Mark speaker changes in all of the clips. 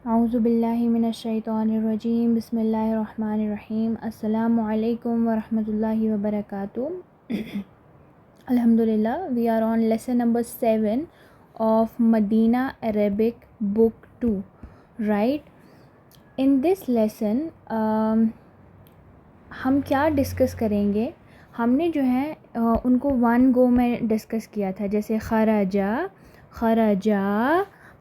Speaker 1: औज़ुबिल्लाहि मिनश्शैतानिर्रजीम बिस्मिल्लाहिर्रहमानिर्रहीम अस्सलामु अलैकुम वरहमतुल्लाहि वबरकातुह। Alhamdulillah, we are on lesson number 7 of Medina Arabic book 2, right? In this lesson हम क्या डिस्कस करेंगे। हमने जो है उनको वन गो में डिस्कस किया था, जैसे खराजा, खराजा,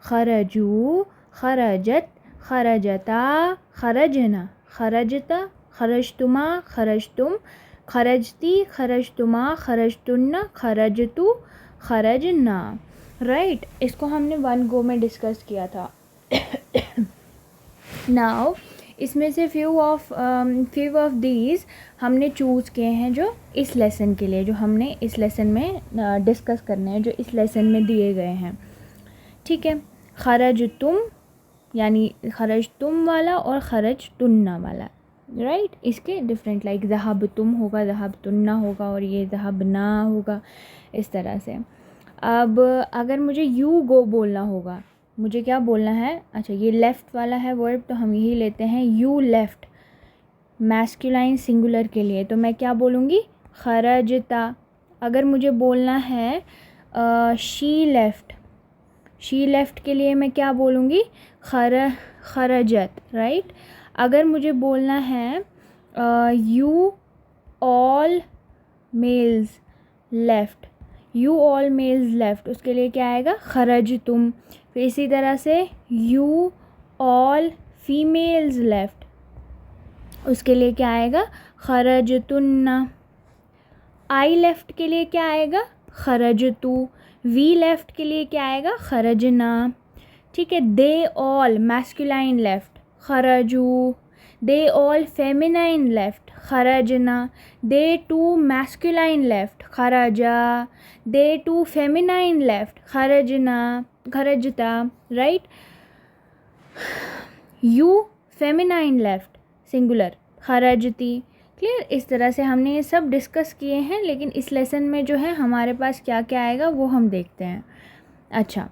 Speaker 1: खरजू, खरजत, खरजता, खरजना, खरजता, खरजतुमा, खरजतुम, खरजती, खरजतुमा, खरजतुन्ना, खरजतु, खरजना, राइट। इसको हमने वन गो में डिस्कस किया था। नाउ इसमें से फ्यू ऑफ दीज हमने चूज़ किए हैं जो इस लेसन के लिए, जो हमने इस लेसन में डिस्कस करने हैं, जो इस लेसन में दिए गए हैं, ठीक है। खरज तुम यानी खरज तुम वाला और खरज तुन्ना वाला, राइट। इसके डिफरेंट लाइक ज़हब तुम होगा, ज़हब तुन्ना होगा और ये ज़हब ना होगा, इस तरह से। अब अगर मुझे यू गो बोलना होगा, मुझे क्या बोलना है, अच्छा ये लेफ़्ट वाला है वर्ब, तो हम यही लेते हैं यू लेफ़्ट मैस्कुलाइन सिंगुलर के लिए, तो मैं क्या बोलूँगी, खरजता। अगर मुझे बोलना है शी लेफ़्ट, शी लेफ़्ट के लिए मैं क्या बोलूँगी, खरजत, राइट। अगर मुझे बोलना है you all males left, you all males left, उसके लिए क्या आएगा, खरज तुम। फिर इसी तरह से यू ऑल फीमेल्स लेफ़्ट, उसके लिए क्या आएगा, खरजतुन्ना। आई लेफ़्ट के लिए क्या आएगा, खरजतु। वी लेफ़्ट के लिए क्या आएगा, खरजना, ठीक है। दे ऑल मैस्कुलाइन लेफ़्ट, खरजू। दे ऑल फेमिनाइन लेफ़्ट, खरजना। दे टू मैस्कुलाइन लेफ़्ट, खरजा। दे टू फेमिनाइन लेफ़्ट, खरजना, खरजता, right. You feminine left singular, खरजती, क्लियर। इस तरह से हमने ये सब डिस्कस किए हैं, लेकिन इस लेसन में जो है हमारे पास क्या क्या आएगा वो हम देखते हैं। अच्छा,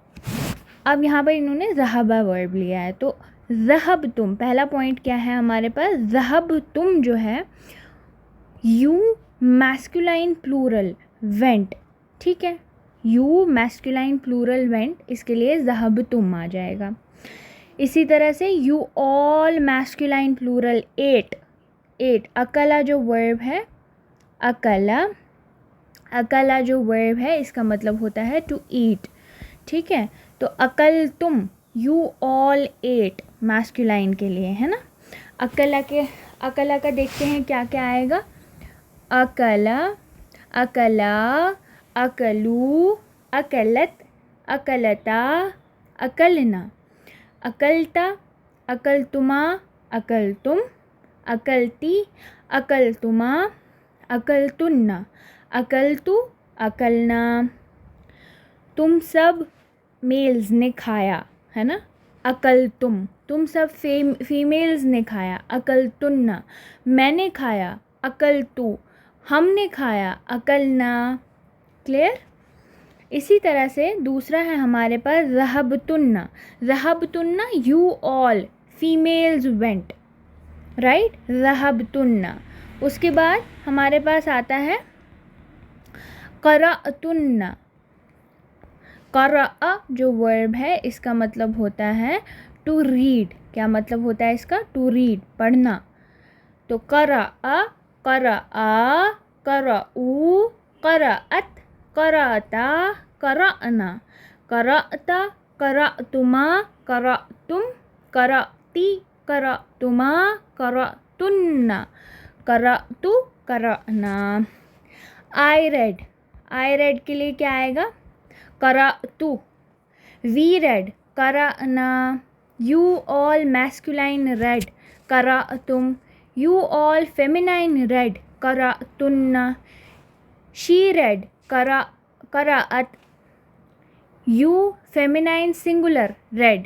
Speaker 1: अब यहाँ पर इन्होंने ज़हबा वर्ब लिया है, तो ज़हब तुम, पहला पॉइंट क्या है हमारे पास, ज़हब तुम जो है यू मैस्कुलाइन प्लूरल वेंट, ठीक है। यू मैस्कुलाइन प्लूरल वेंट, इसके लिए ज़हब तुम आ जाएगा। इसी तरह से you all masculine plural ate, ate. अकला जो वर्ब है, अकला, अकला जो वर्ब है इसका मतलब होता है टू ईट, ठीक है। तो अकल तुम, यू ऑल एट मैस्कुलाइन के लिए है ना। अकला के, अकला का देखते हैं क्या क्या आएगा, अकला, अकला, अकलू, अकलत, अकलता, अकलना, अकलता, अकलतुमा, अकलतुम, अकलती, अकलतुमा, अकलतुन्ना, अकलतु, अकलना। तुम सब मेल्स ने खाया, है ना, अकलतुम। तुम सब फीमेल्स ने खाया, अकलतुन्ना। मैंने खाया, अकलतु। हमने खाया, अकलना, क्लियर। इसी तरह से दूसरा है हमारे पास ज़हबतुन्ना, ज़हबतुन्ना you all females went, right, ज़हबतुन्ना। उसके बाद हमारे पास आता है क़रअतुन्ना। क़रअ जो वर्ब है इसका मतलब होता है टू रीड, क्या मतलब होता है इसका, टू रीड, पढ़ना। तो क़रअ, क़रअ, क़रअू, क़रअत, क़रअता, क़रअना, क़रअता, क़रअतुमा, क़रअतुम, क़रअती, क़रअतुमा, क़रअतुन्ना, क़रअतु, क़रअना। आई रेड, आई रेड के लिए क्या आएगा, क़रअतु। वी रेड, क़रअना। यू ऑल मैस्कुलाइन रेड, क़रअतुम। यू ऑल फेमिनाइन रेड, क़रअतुन्ना। शी रेड, क़रअत। यू फेमिनाइन सिंगुलर रेड,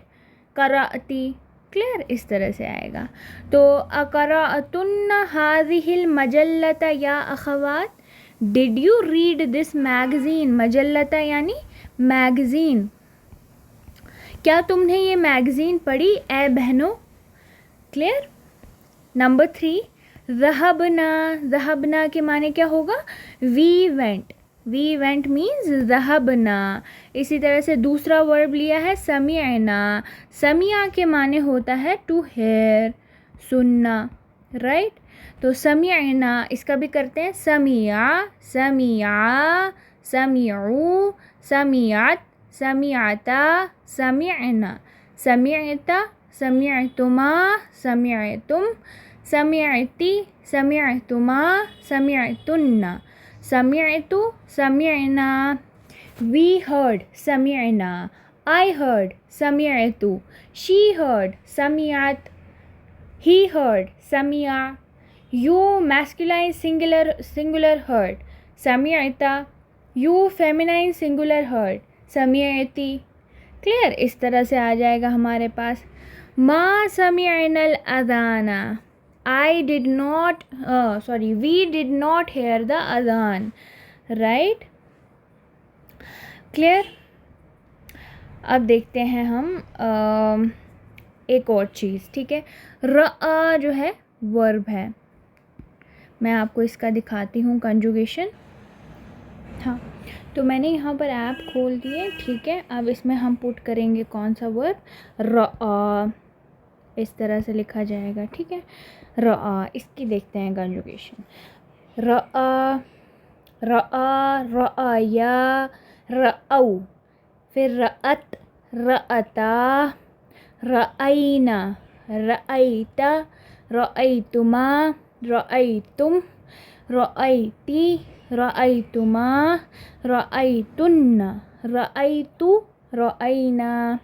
Speaker 1: क़रअती, क्लियर। इस तरह से आएगा। तो अक़रअतुन्ना हाज़िहिल मजल्लत या अख़वात, did you read this magazine, मजल्लता यानी मैगज़ीन, क्या तुमने ये मैगज़ीन पढ़ी ए बहनों? क्लियर। नंबर 3, ज़हबना के माने क्या होगा? वी वेंट मीन्स ज़हबना। इसी तरह से दूसरा वर्ब लिया है समिया के माने होता है टू हेयर, सुनना, राइट। तो समिया इसका भी करते हैं समिया, समियू, समियात, समियाता, समियना, समियता, समियतुमा, समियतुम, समियती, समियतुमा, समियतुन्ना, समियतु, समियना। We heard, समियना। I heard, समियतु। She heard, समियत। He heard, समिया। You masculine singular heard, समियता। You feminine singular heard, समियती। क्लियर। इस तरह से आ जाएगा हमारे पास। मा समियनल अज़ाना, we did not hear the azan, right. Clear. अब देखते हैं हम एक और चीज़, ठीक है। रआ जो है वर्ब है, मैं आपको इसका दिखाती हूँ कंजुगेशन। हाँ, तो मैंने यहाँ पर ऐप खोल दिए, ठीक है। अब इसमें हम पुट करेंगे कौन सा वर्ब? रआ। इस तरह से लिखा जाएगा, ठीक है। रआ, इसकी देखते हैं कंजुगेशन। रआ, रआ, रआया, रआऊ, फिर रअत, रअता, रअयना, रअयता, रअयतुमा, रअयतुम, रअयती, रअयतुमा, रअयतुन्ना, रअयतु, रअयना।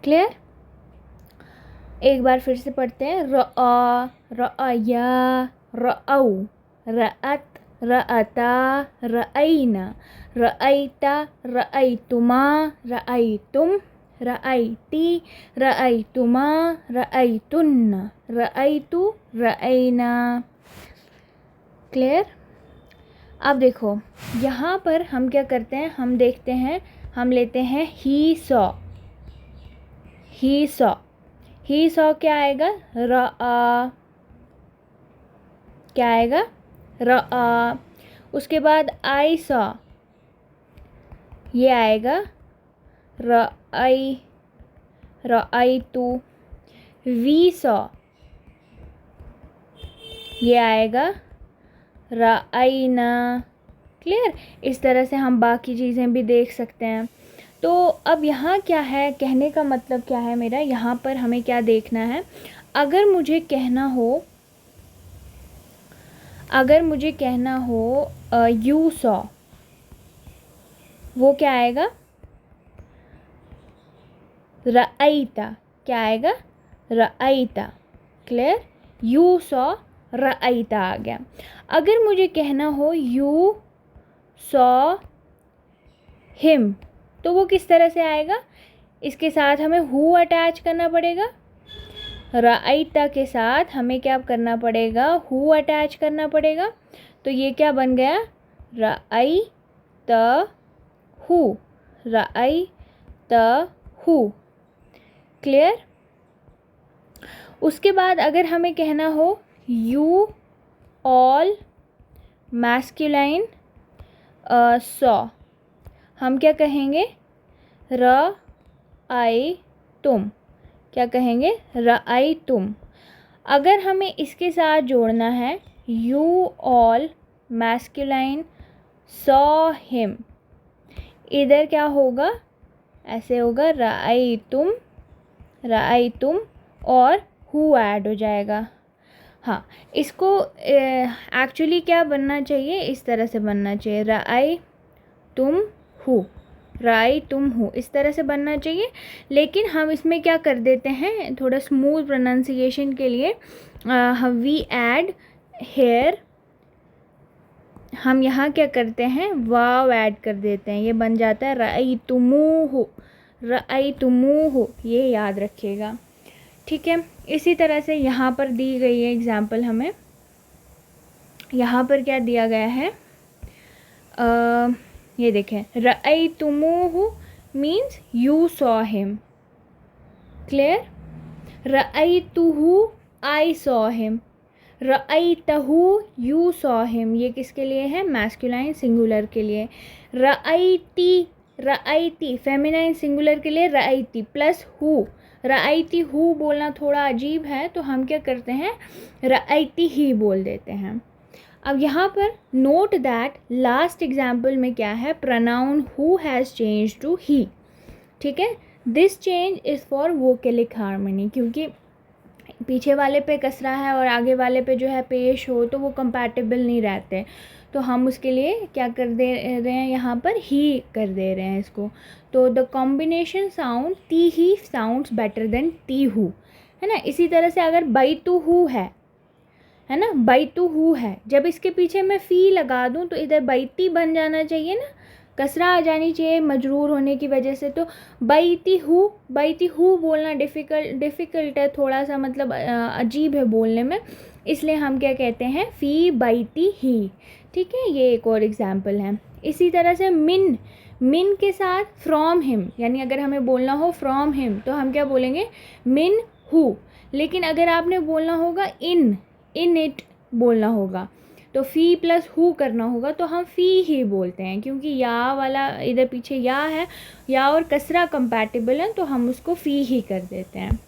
Speaker 1: क्लियर। एक बार फिर से पढ़ते हैं। रआ, रअया, रअऊ, रअत, रअता, रअयना, रअयता, रअयतुमा, रअयतुम, रअयती, रअयतुमा, रअयतुन्ना, रअयतु, रअयना। क्लियर। अब देखो यहाँ पर हम क्या करते हैं, हम देखते हैं, हम लेते हैं ही सॉ। ही सॉ क्या आएगा? रआ। क्या आएगा? रआ। उसके बाद आई सॉ, ये आएगा रअई, रअईतु। वी सॉ, ये आएगा रअईना। क्लियर। इस तरह से हम बाकी चीज़ें भी देख सकते हैं। तो अब यहाँ क्या है, कहने का मतलब क्या है मेरा, यहाँ पर हमें क्या देखना है। अगर मुझे कहना हो यू सॉ, वो क्या आएगा? रअईता। क्या आएगा? रअईता। क्लियर। यू सॉ, रअईता आ गया। अगर मुझे कहना हो यू सॉ हिम, तो वो किस तरह से आएगा? इसके साथ हमें हु अटैच करना पड़ेगा। रअईता के साथ हमें क्या करना पड़ेगा? हु अटैच करना पड़ेगा। तो ये क्या बन गया? रअईतहु, रअईतहु। क्लियर। उसके बाद अगर हमें कहना हो यू ऑल मैस्कुलाइन सॉ, हम क्या कहेंगे? रअईतुम। क्या कहेंगे? रअईतुम। अगर हमें इसके साथ जोड़ना है you all masculine saw him, इधर क्या होगा? ऐसे होगा रअईतुम, रअईतुम और हु ऐड हो जाएगा। हाँ, इसको एक्चुअली क्या बनना चाहिए? इस तरह से बनना चाहिए, रअईतुमहु, रअईतुमहु, इस तरह से बनना चाहिए। लेकिन हम इसमें क्या कर देते हैं, थोड़ा स्मूथ प्रोनाउंसिएशन के लिए वी ऐड हेयर, हम यहाँ क्या करते हैं? वाव ऐड कर देते हैं। ये बन जाता है रअईतुमुहु, रअईतुमुहु। ये याद रखिएगा, ठीक है। इसी तरह से यहाँ पर दी गई है एग्जाम्पल हमें। यहाँ पर क्या दिया गया है? ये देखें, रअईतुमुहु means you saw him. Clear? रअयतुहु, I saw him. रअयतहु, you saw him. ये किसके लिए है? मैस्कुलाइन सिंगुलर के लिए. रअयती, रअयती फेमिनाइन सिंगुलर के लिए रअयती प्लस हु. रअयती हु बोलना थोड़ा अजीब है, तो हम क्या करते हैं, रअयती ही बोल देते हैं. अब यहाँ पर नोट दैट लास्ट एग्जाम्पल में क्या है, pronoun who has change to he. ठीक है, this change is for vocalic harmony, क्योंकि पीछे वाले पे कसरा है और आगे वाले पे जो है पेश हो, तो वो कंपैटिबल नहीं रहते. तो हम उसके लिए क्या कर दे रहे हैं, यहाँ पर ही कर दे रहे हैं इसको. तो द कॉम्बिनेशन साउंड ती ही साउंड्स बेटर देन ती हु, है ना. इसी तरह से अगर बैतु हु है ना, बैतु हु है, जब इसके पीछे मैं फ़ी लगा दूँ तो इधर बैती बन जाना चाहिए ना, कसरा आ जानी चाहिए मजरूर होने की वजह से. तो बैती हु बोलना डिफ़िकल्ट है थोड़ा सा, मतलब अजीब है बोलने में, इसलिए हम क्या कहते हैं, फ़ी बैती ही. ठीक है, ये एक और एग्जांपल है. इसी तरह से मिन के साथ फ्रॉम हिम, यानी अगर हमें बोलना हो फ्रॉम हिम तो हम क्या बोलेंगे, मिन हु. लेकिन अगर आपने बोलना होगा इन इट बोलना होगा, तो फ़ी प्लस हु करना होगा, तो हम फ़ी ही बोलते हैं, क्योंकि या वाला इधर पीछे या है, या और कसरा कंपैटिबल है, तो हम उसको फ़ी ही कर देते हैं.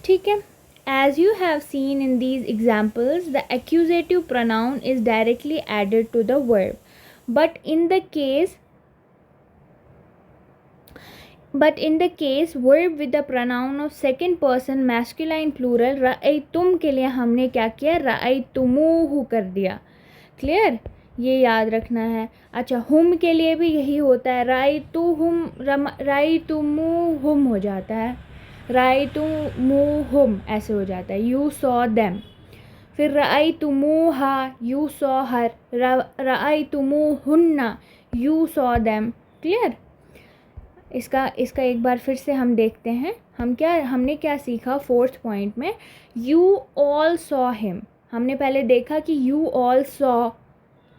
Speaker 1: ठीक है. As you have seen in these examples, the accusative pronoun is directly added to the verb. But in the case verb with the pronoun of second person masculine plural रअयतुम के लिए हमने क्या किया, रअयतुमुहु कर दिया. क्लियर, ये याद रखना है. अच्छा, हुम के लिए भी यही होता है, रअयतुमुहुम हो जाता है, रअयतुमुहुम ऐसे हो जाता है. You saw them. फिर रअयतुमुहा, यू सॉ हर. रअयतुमुहुन्ना, यू सॉ देम. क्लियर. इसका एक बार फिर से हम देखते हैं. हमने क्या सीखा फोर्थ पॉइंट में, यू ऑल सॉ हिम. हमने पहले देखा कि यू ऑल सॉ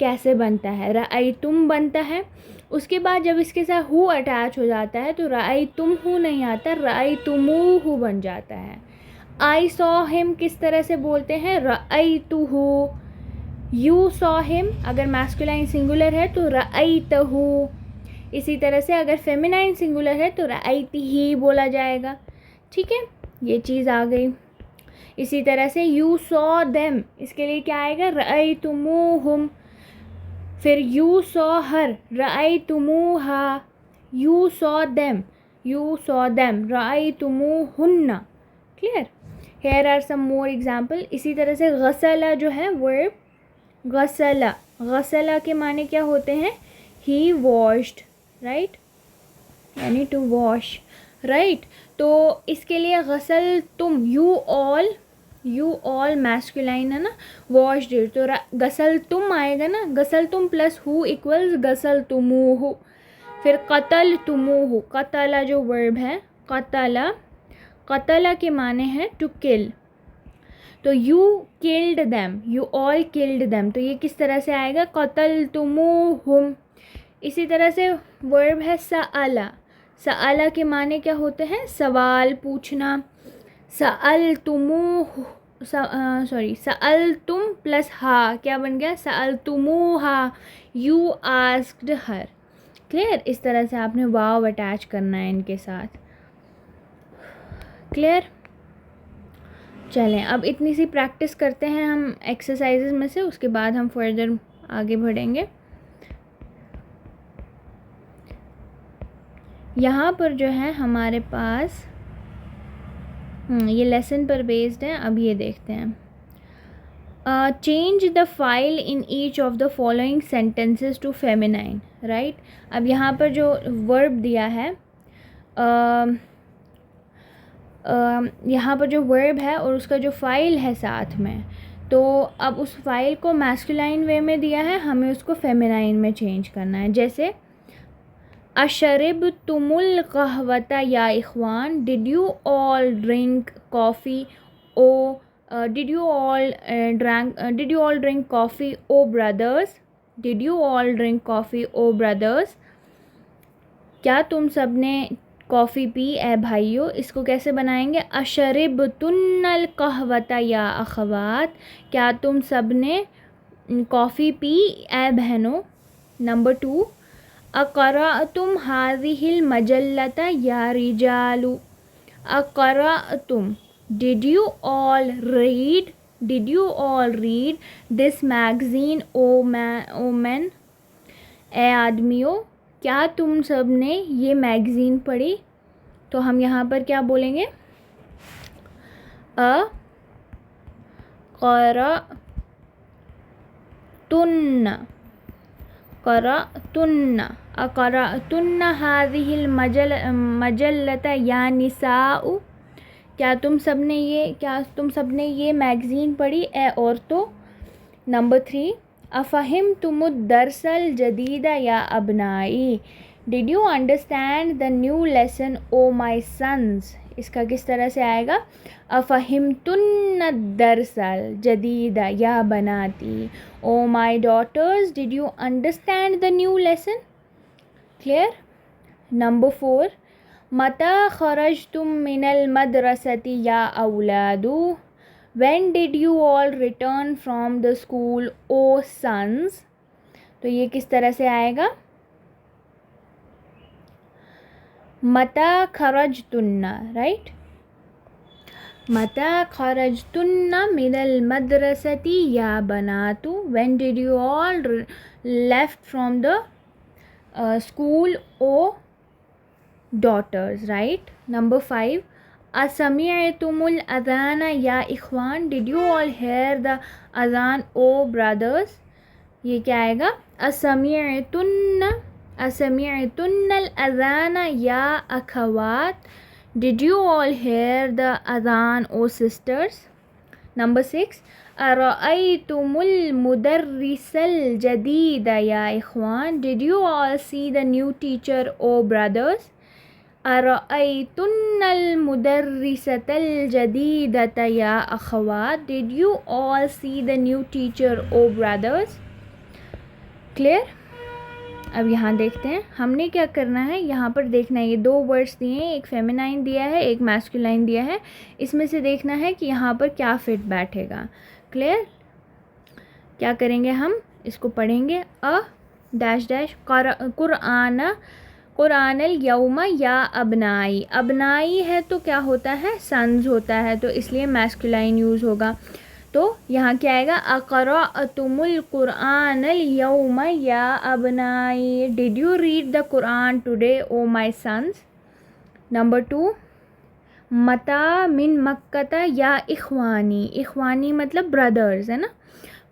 Speaker 1: कैसे बनता है, रअयतुम बनता है. उसके बाद जब इसके साथ हु अटैच हो जाता है तो रअयतुमहु नहीं आता, रअयतुमुहु बन जाता है. आई सॉ हिम किस तरह से बोलते हैं, रअयतुहु. यू सॉ हिम अगर मैस्कुलाइन सिंगुलर है तो रअयतहु. इसी तरह से अगर फेमिनाइन सिंगुलर है तो रअयती ही बोला जाएगा. ठीक है, ये चीज़ आ गई. इसी तरह से यू सॉ देम, इसके लिए क्या आएगा, रअयतुमुहुम. फिर यू सॉ हर, रअयतुमुहा. यू सॉ देम, रअयतुमुहुन्ना. Clear. Here are some more example. इसी तरह से गसला जो है वर्ब, गसला के माने क्या होते हैं, ही वॉश्ड, राइट, यानी टू वॉश, राइट. तो इसके लिए गसल तुम, यू ऑल मैस्कुलाइन है ना, वॉश्ड इट, तो गसल तुम आएगा ना, गसल तुम प्लस हु इक्वल्स गसल तुमुहु. फिर कतल तुमुहु, कतला जो वर्ब है, कतला के माने हैं टू किल. तो you killed them, you all killed them, तो ये किस तरह से आएगा, कतल तुमुहुम. इसी तरह से वर्ब है सअला. सअला के माने क्या होते हैं, सवाल पूछना. सअलतुम प्लस हा क्या बन गया, सअलतुमुहा. You asked her. क्लियर. इस तरह से आपने वाव अटैच करना है इनके साथ. क्लियर. चलें, अब इतनी सी प्रैक्टिस करते हैं हम एक्सरसाइजेज में से, उसके बाद हम फर्दर आगे बढ़ेंगे. यहाँ पर जो है हमारे पास ये लेसन पर बेस्ड है. अब ये देखते हैं. Change the file in each of the following sentences to feminine, right. अब यहाँ पर जो वर्ब दिया है, यहाँ पर जो वर्ब है और उसका जो फाइल है साथ में, तो अब उस फाइल को मैस्कुलाइन वे में दिया है, हमें उसको फेमिनाइन में चेंज करना है. जैसे अशरब तुमुल कहवता या इख्वान, did you all drink coffee O, did you all drink coffee O brothers, did you all drink coffee O brothers. क्या तुम सब ने कॉफ़ी पी ए भाइयों, इसको कैसे बनाएंगे? अशरिबतुन्नल कहवता या अखवात, क्या तुम सब ने कॉफ़ी पी ए बहनों। नंबर 2, अक़रअतुम हाज़िहिल मजल्लता या रिजालु, अक़रअतुम, did you all read this magazine O man, ए आदमियों क्या तुम सब ने ये मैगज़ीन पढ़ी? तो हम यहाँ पर क्या बोलेंगे? अक़रअतुन्न हाज़िहिल मजल्लता या निसाउ, क्या तुम सब ने ये मैगज़ीन पढ़ी ए औरतों। नंबर 3, अफ़हिमतुमुद्दर्सल जदीदा या अबनाई, did you understand the new lesson O my sons, इसका किस तरह से आएगा? अफ़हिमतुन्नद्दर्सल जदीदा या बनाती, O my daughters did you understand the new lesson. Clear? Number 4, मता खरजतुम मिनल मदरसती या औलादू, when did you all return from the school O sons, तो ये किस तरह से आएगा? मता खरजतुन्ना, राइट, मता खरजतुन्ना मिनल मदरसती या बनातु, when did you all left from the school O daughters, right. Number 5, असमिअतुमुल अज़ान या इख़वान, did you all hear the azan O brothers, ये क्या आएगा? असमिअतुन्नल अज़ान या अख़वात, did you all hear the azan O sisters. Number 6, अरअयतुमुल मुदर्रिसल जदीद या इख़वान, did you all see the new teacher O brothers. अरअयतुन्नल मुदर्रिसतल जदीदत या अख़वात, did you all see the new teacher O brothers. Clear? अब यहाँ देखते हैं हमने क्या करना है। यहाँ पर देखना है, ये 2 वर्ड्स दिए हैं, एक फेमिनाइन दिया है, एक मैस्कुलाइन दिया है, इसमें से देखना है कि यहाँ पर क्या फिट बैठेगा। क्लियर? क्या करेंगे हम, इसको पढ़ेंगे। कुरानल यौमा या अबनाई, अबनाई है तो क्या होता है? सन्स होता है, तो इसलिए मैस्कुलाइन यूज़ होगा। तो यहाँ क्या आएगा? अक़रअतुमुल कुरानल यौमा या अबनाई, did you read the Quran today O my sons. Number 2, मता मिन मक्कता या इख़वानी, इख़वानी मतलब ब्रदर्स है ना,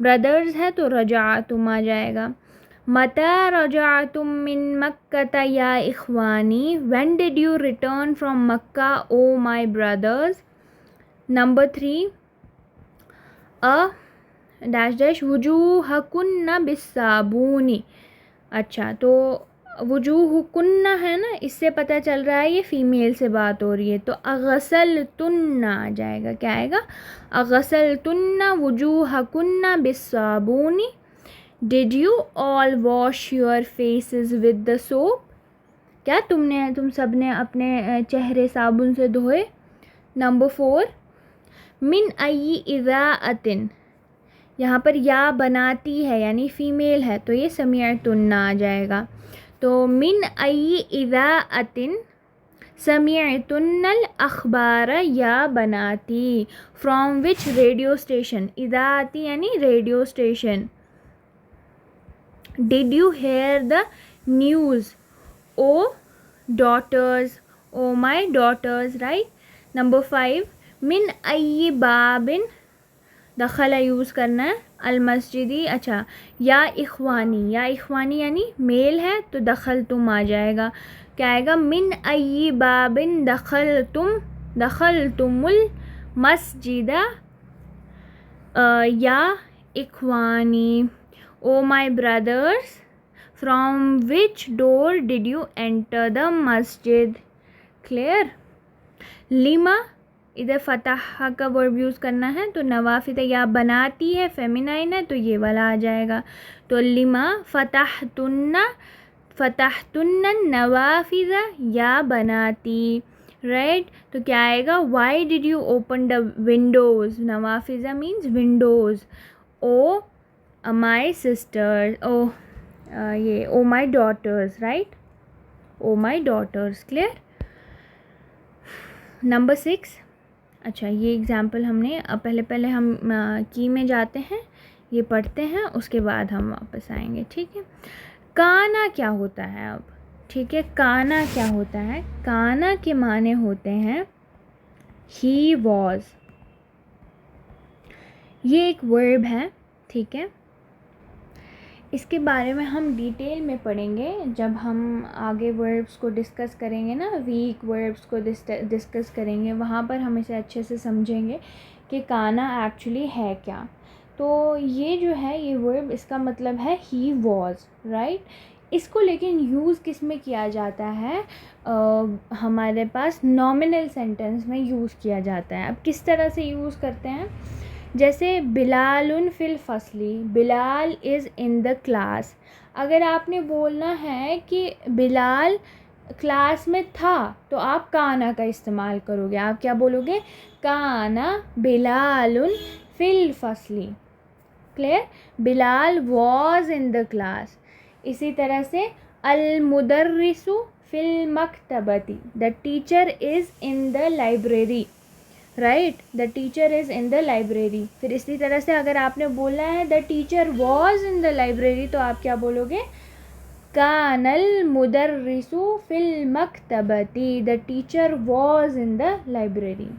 Speaker 1: ब्रदर्स है तो रजाअतुम आ जाएगा। मता रजाअतुम मिन मक्कता या इख़वानी, when did you return from Mecca O my brothers. Number 3, वुजूहकुन्ना बिस्साबूनी, अच्छा तो वुजूहकुन्ना है ना, इससे पता चल रहा है ये फ़ीमेल से बात हो रही है, तो अग़सलतुन्ना आ जाएगा। क्या आएगा? अग़सलतुन्ना वुजूहकुन्ना बिस्साबूनी, did you all wash your faces with the soap, क्या तुम सब ने अपने चेहरे साबुन से धोए। नंबर 4, मिन अय्यि इज़ाअतिन, यहाँ पर या बनाती है यानी फ़ीमेल है, तो ये समिअतुन्ना आ जाएगा। तो मिन अय्यि इज़ाअतिन समिअतुन्नल अख़बार या बनाती, फ्रॉम विच रेडियो स्टेशन, इज़ाअती यानी radio station. Did you hear the news O daughters, O my daughters, right. Number 5, मिन अय्यि बाबिन, दखला यूज़ करना है, अल मस्जिदी, अच्छा या इख़वानी, या इख़वानी यानी मेल है तो दखल तुम आ जाएगा। क्या आएगा? मिन अय्यि बाबिन दखल तुमुल मस्जिदा या इख़वानी, O my brothers from which door did you enter the masjid. Clear? लिमा, इधर फतह का वर्ब यूज़ करना है, तो नवाफिद या बनाती है, फेमिनाइन है, तो ये वाला आ जाएगा। तो लिमा फतहतुन्ना फ़तहतुन्ना नवाफ़िज़ा या बनाती, राइट। तो क्या आएगा, why did you open the windows, नवाफ़िज़ा means windows. Oh my sister, oh my daughters, right, oh my daughters. Clear. Number 6। अच्छा, ये एग्ज़ाम्पल हमने पहले हम की में जाते हैं, ये पढ़ते हैं, उसके बाद हम वापस आएंगे, ठीक है। काना क्या होता है अब, ठीक है। काना क्या होता है, काना के माने होते हैं ही वॉज। ये एक वर्ब है, ठीक है। इसके बारे में हम डिटेल में पढ़ेंगे जब हम आगे वर्ब्स को डिस्कस करेंगे ना, वीक वर्ब्स को डिस्कस करेंगे, वहाँ पर हम इसे अच्छे से समझेंगे कि काना एक्चुअली है क्या। तो ये जो है ये वर्ब, इसका मतलब है ही वॉज, राइट। इसको लेकिन यूज़ किस में किया जाता है, हमारे पास नॉमिनल सेंटेंस में यूज़ किया जाता है। अब किस तरह से यूज़ करते हैं, जैसे बिलालुन फिल फसली, Bilal is in the class. अगर आपने बोलना है कि बिलाल क्लास में था, तो आप काना का इस्तेमाल करोगे। आप क्या बोलोगे, काना बिलालुन फिल फसली। Clear. Bilal was in the class. इसी तरह से अल मुदर्रिसु फिल मकतबती, the teacher is in the library, right, the teacher is in the library. फिर इसी तरह से अगर आपने बोलना है the teacher was in the library, तो आप क्या बोलोगे, कानल मुदर्रिसु फिल मकतबती, the teacher was in the library.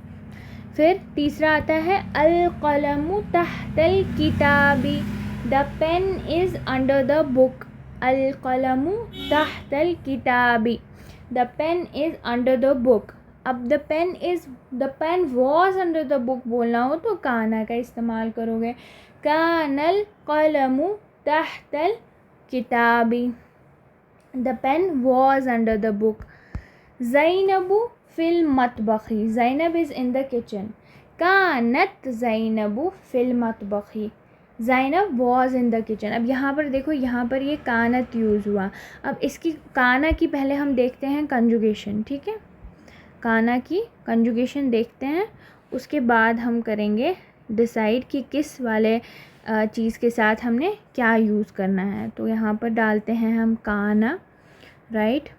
Speaker 1: फिर तीसरा आता है अल कलमु तहतल किताबी, the pen is under the book. अल कलमु तहतल किताबी, the pen is under the book. अब the pen was under the book बोलना हो तो काना का इस्तेमाल करोगे, कानल कलमु तहतल किताबी, the pen was under the book. ज़ैनबु फिल मतबखी, Zainab is in the kitchen, कानत ज़ैनबु फिल मतबखी, Zainab was in the kitchen. अब यहाँ पर देखो, यहाँ पर ये कानत यूज़ हुआ। अब इसकी काना की पहले हम देखते हैं कंजुगेशन, ठीक है। काना की कंजुगेशन देखते हैं, उसके बाद हम करेंगे डिसाइड कि किस वाले चीज़ के साथ हमने क्या यूज़ करना है। तो यहाँ पर डालते हैं हम काना, राइट,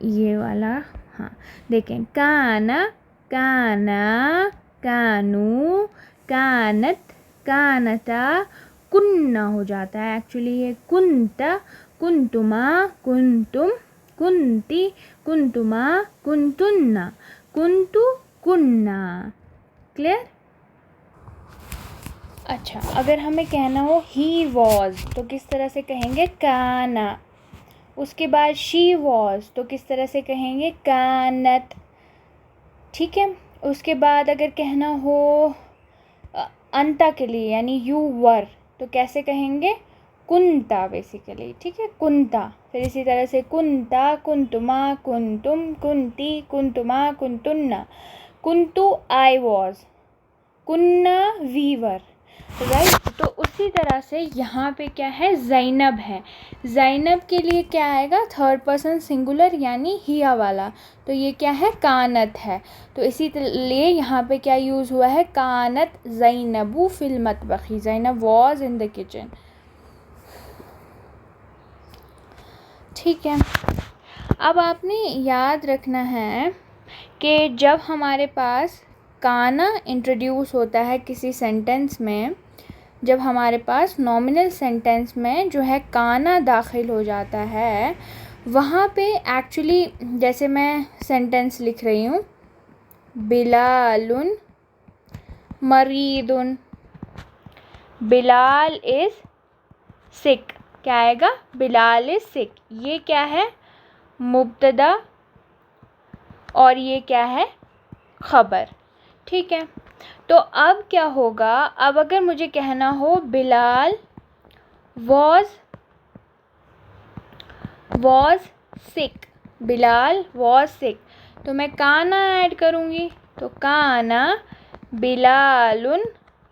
Speaker 1: ये वाला, हाँ देखें, काना, काना, कानू, कानत, कानता, कुन्ना हो जाता है। एक्चुअली ये कुंता, कुंतुमा, कुंतुम, कुंती, कुंतुमा, कुंतुन्ना, कुंतु, कुन्ना। क्लियर। अच्छा, अगर हमें कहना हो ही वॉज तो किस तरह से कहेंगे, काना। उसके बाद शी वॉज तो किस तरह से कहेंगे, कानत, ठीक है। उसके बाद अगर कहना हो अंता के लिए यानी यू वर, तो कैसे कहेंगे, कुंता बेसिकली, ठीक है, कुंता। फिर इसी तरह से कुंता, कुंतुमा, कुंतुम, कुंती, कुंतुमा, कुंतुन्ना, कुंतु आई वॉज, कुन्ना वी वर, राइट। तो उसी तरह से यहाँ पे क्या है, ज़ैनब है। ज़ैनब के लिए क्या आएगा, थर्ड पर्सन सिंगुलर यानी हिया वाला, तो ये क्या है, कानत है। तो इसी लिए यहाँ पे क्या यूज़ हुआ है, कानत ज़ैनबु फिल मतबखी, Zainab was in the kitchen, ठीक है। अब आपने याद रखना है कि जब हमारे पास काना इंट्रोड्यूस होता है किसी सेंटेंस में, जब हमारे पास नॉमिनल सेंटेंस में जो है काना दाखिल हो जाता है, वहाँ पे एक्चुअली जैसे मैं सेंटेंस लिख रही हूँ, बिलालुन मरीदुन, बिलाल इज़ सिक, क्या आएगा, बिलाल इज़ सिक। ये क्या है, मुब्तदा, और ये क्या है, ख़बर, ठीक है। तो अब क्या होगा, अब अगर मुझे कहना हो Bilal was sick, Bilal was सिक, तो मैं काना ऐड करूँगी, तो काना बिलालुन,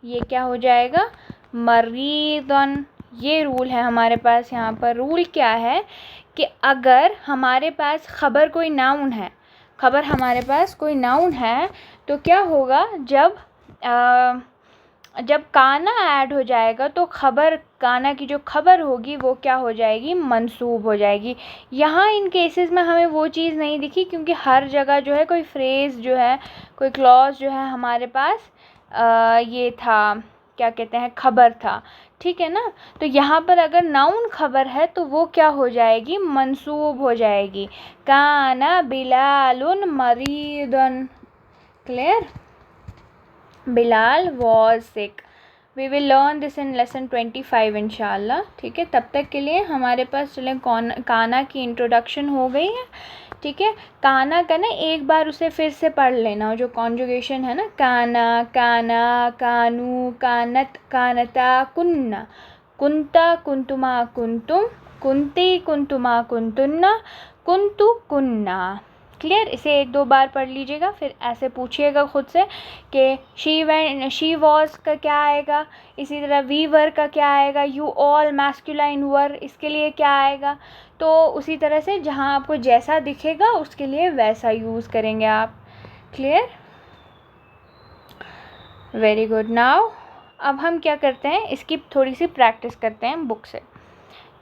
Speaker 1: ये क्या हो जाएगा, मरीदन, ये रूल है हमारे पास यहाँ पर। रूल क्या है कि अगर हमारे पास ख़बर कोई नाउन है, ख़बर हमारे पास कोई नाउन है, तो क्या होगा, जब काना ऐड हो जाएगा तो ख़बर, काना की जो ख़बर होगी वो क्या हो जाएगी, मंसूब हो जाएगी। यहाँ इन केसेस में हमें वो चीज़ नहीं दिखी, क्योंकि हर जगह जो है कोई फ्रेज़ जो है, कोई क्लॉज जो है हमारे पास ये था, क्या कहते हैं, ख़बर था, ठीक है ना। तो यहाँ पर अगर नाउन ख़बर है तो वो क्या हो जाएगी, मंसूब हो जाएगी। काना बिलालुन मरीदन, clear, Bilal was sick. We will learn this in lesson 25 इंशाल्लाह, ठीक है। तब तक के लिए हमारे पास चले काना की इंट्रोडक्शन हो गई है, ठीक है। काना का ना एक बार उसे फिर से पढ़ लेना, जो कॉन्जुगेशन है ना, काना, काना, कानू, कानत, कानता, कुन्ना, कुंता, कुंतुमा, कुंतुम, कुंती, कुंतुमा, कुंतुन्ना, कुंतु, कुन्ना। क्लियर, इसे 1-2 बार पढ़ लीजिएगा, फिर ऐसे पूछिएगा खुद से कि शी वॉज का क्या आएगा, इसी तरह वी वर का क्या आएगा, यू ऑल मैस्कुलाइन वर, इसके लिए क्या आएगा। तो उसी तरह से जहाँ आपको जैसा दिखेगा उसके लिए वैसा यूज़ करेंगे आप। Clear, very good. नाउ अब हम क्या करते हैं, इसकी थोड़ी सी प्रैक्टिस करते हैं बुक से।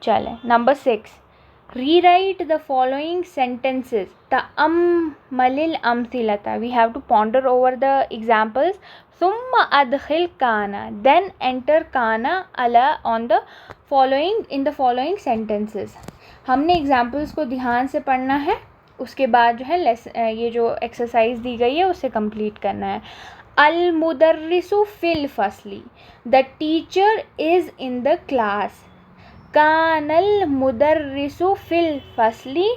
Speaker 1: चलें, number 6, rewrite the following sentences ta'ammalil amthilata. We have to ponder over the examples. thumma adkhil kana, then enter kana ala on the following, in the following sentences. हमने एग्जाम्पल्स को ध्यान से पढ़ना है, उसके बाद जो है ये जो एक्सरसाइज दी गई है उसे कंप्लीट करना है। अल मुदर्रिसु फिल फसली, the teacher is in the class. कानल मुदर्रिसु फिल फसली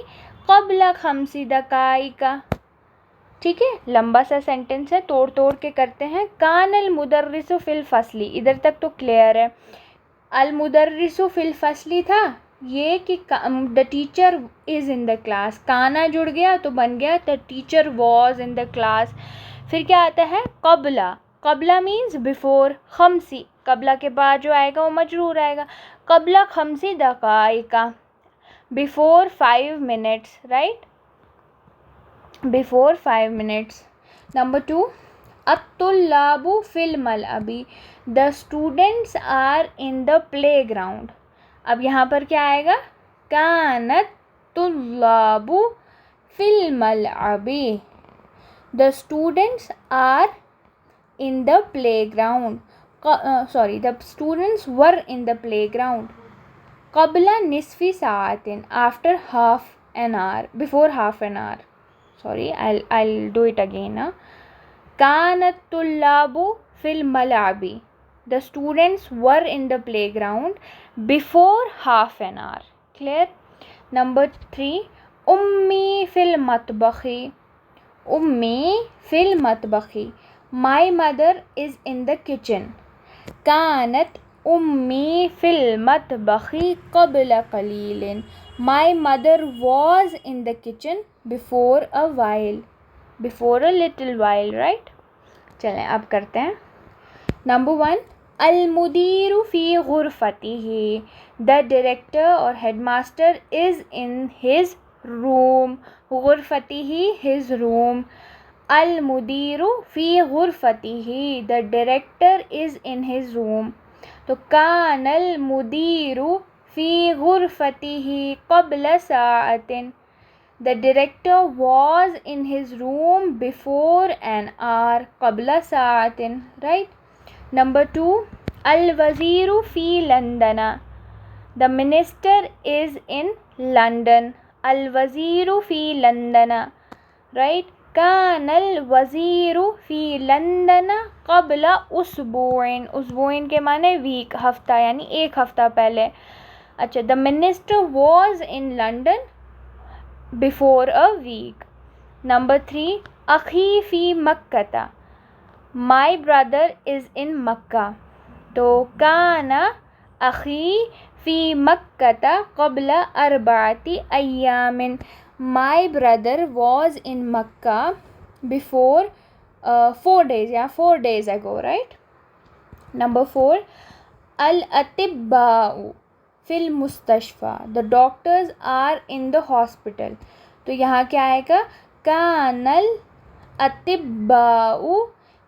Speaker 1: क़ब्ल खम्सी दक़ाइक़ा। ठीक है, लंबा सा सेंटेंस है, तोड़ तोड़ के करते हैं। कानल मुदर्रिसु फिल फसली, इधर तक तो क्लियर है। अल मुदर्रिसु फिल फसली था ये कि the teacher is in the class, काना जुड़ गया तो बन गया the teacher was in the class. फिर क्या आता है, क़ब्ला, क़ब्ला मीन्स बिफोर, खम्सी, क़ब्ला के बाद जो आएगा वो मजरूर आएगा। क़ब्ला खम्सी दक़ाइक़ा, before 5 minutes, right, before 5 minutes। Number 2, अत्तुल्लाबु फिल मलअबी, the students are in the playground. अब यहाँ पर क्या आएगा, कानत तुल्लाबु फिल मलअबी, the students are in the playground, the students were in the playground. qabla nisfi saatin, after half an hour, before half an hour. Sorry, I'll do it again. kanat tullabu fil malabi, the students were in the playground before half an hour. Clear? Number 3, ummi fil matbakhi, ummi fil matbakhi, my mother is in the kitchen. कानत उम्मी फिल मतबखी क़ब्ल क़लीलिन, my mother was in the kitchen before a while, before a little while, right? चलें अब करते हैं। नंबर 1, अल मुदीरु फ़ी ग़ुरफ़तिही, the director or headmaster is in his room, ग़ुरफ़तिही हिज रूम। अल मुदीरु फ़ी ग़ुरफ़तिही, the director is in his room. तो कानल मुदीरु फ़ी ग़ुरफ़तिही क़ब्ल साअतिन, the director was in his room before an hour, क़ब्ल साअतिन, राइट। नंबर 2, अल वज़ीरु फ़ी लंदना, the minister is in London, अल वज़ीरु फ़ी लंदना, राइट। कानल वज़ीरु फ़ी लंदन क़ब्ल उसबुइन, उसबुइन के माने वीक, हफ्ता, यानी एक हफ्ता पहले। अच्छा, the minister was in London before a week. Number 3, अखी फ़ी मक्का, माई ब्रदर इज़ इन मक्का। तो काना अखी फ़ी मक्का क़ब्ल अर्बाती अय्यामिन, my brother was in Makkah before 4 days, 4 days ago, right? Number 4, अल अतिब्बाउ फिल मुस्तशफ़ा, the doctors are in the hospital. तो यहाँ क्या आएगा, कानल अतिब्बाउ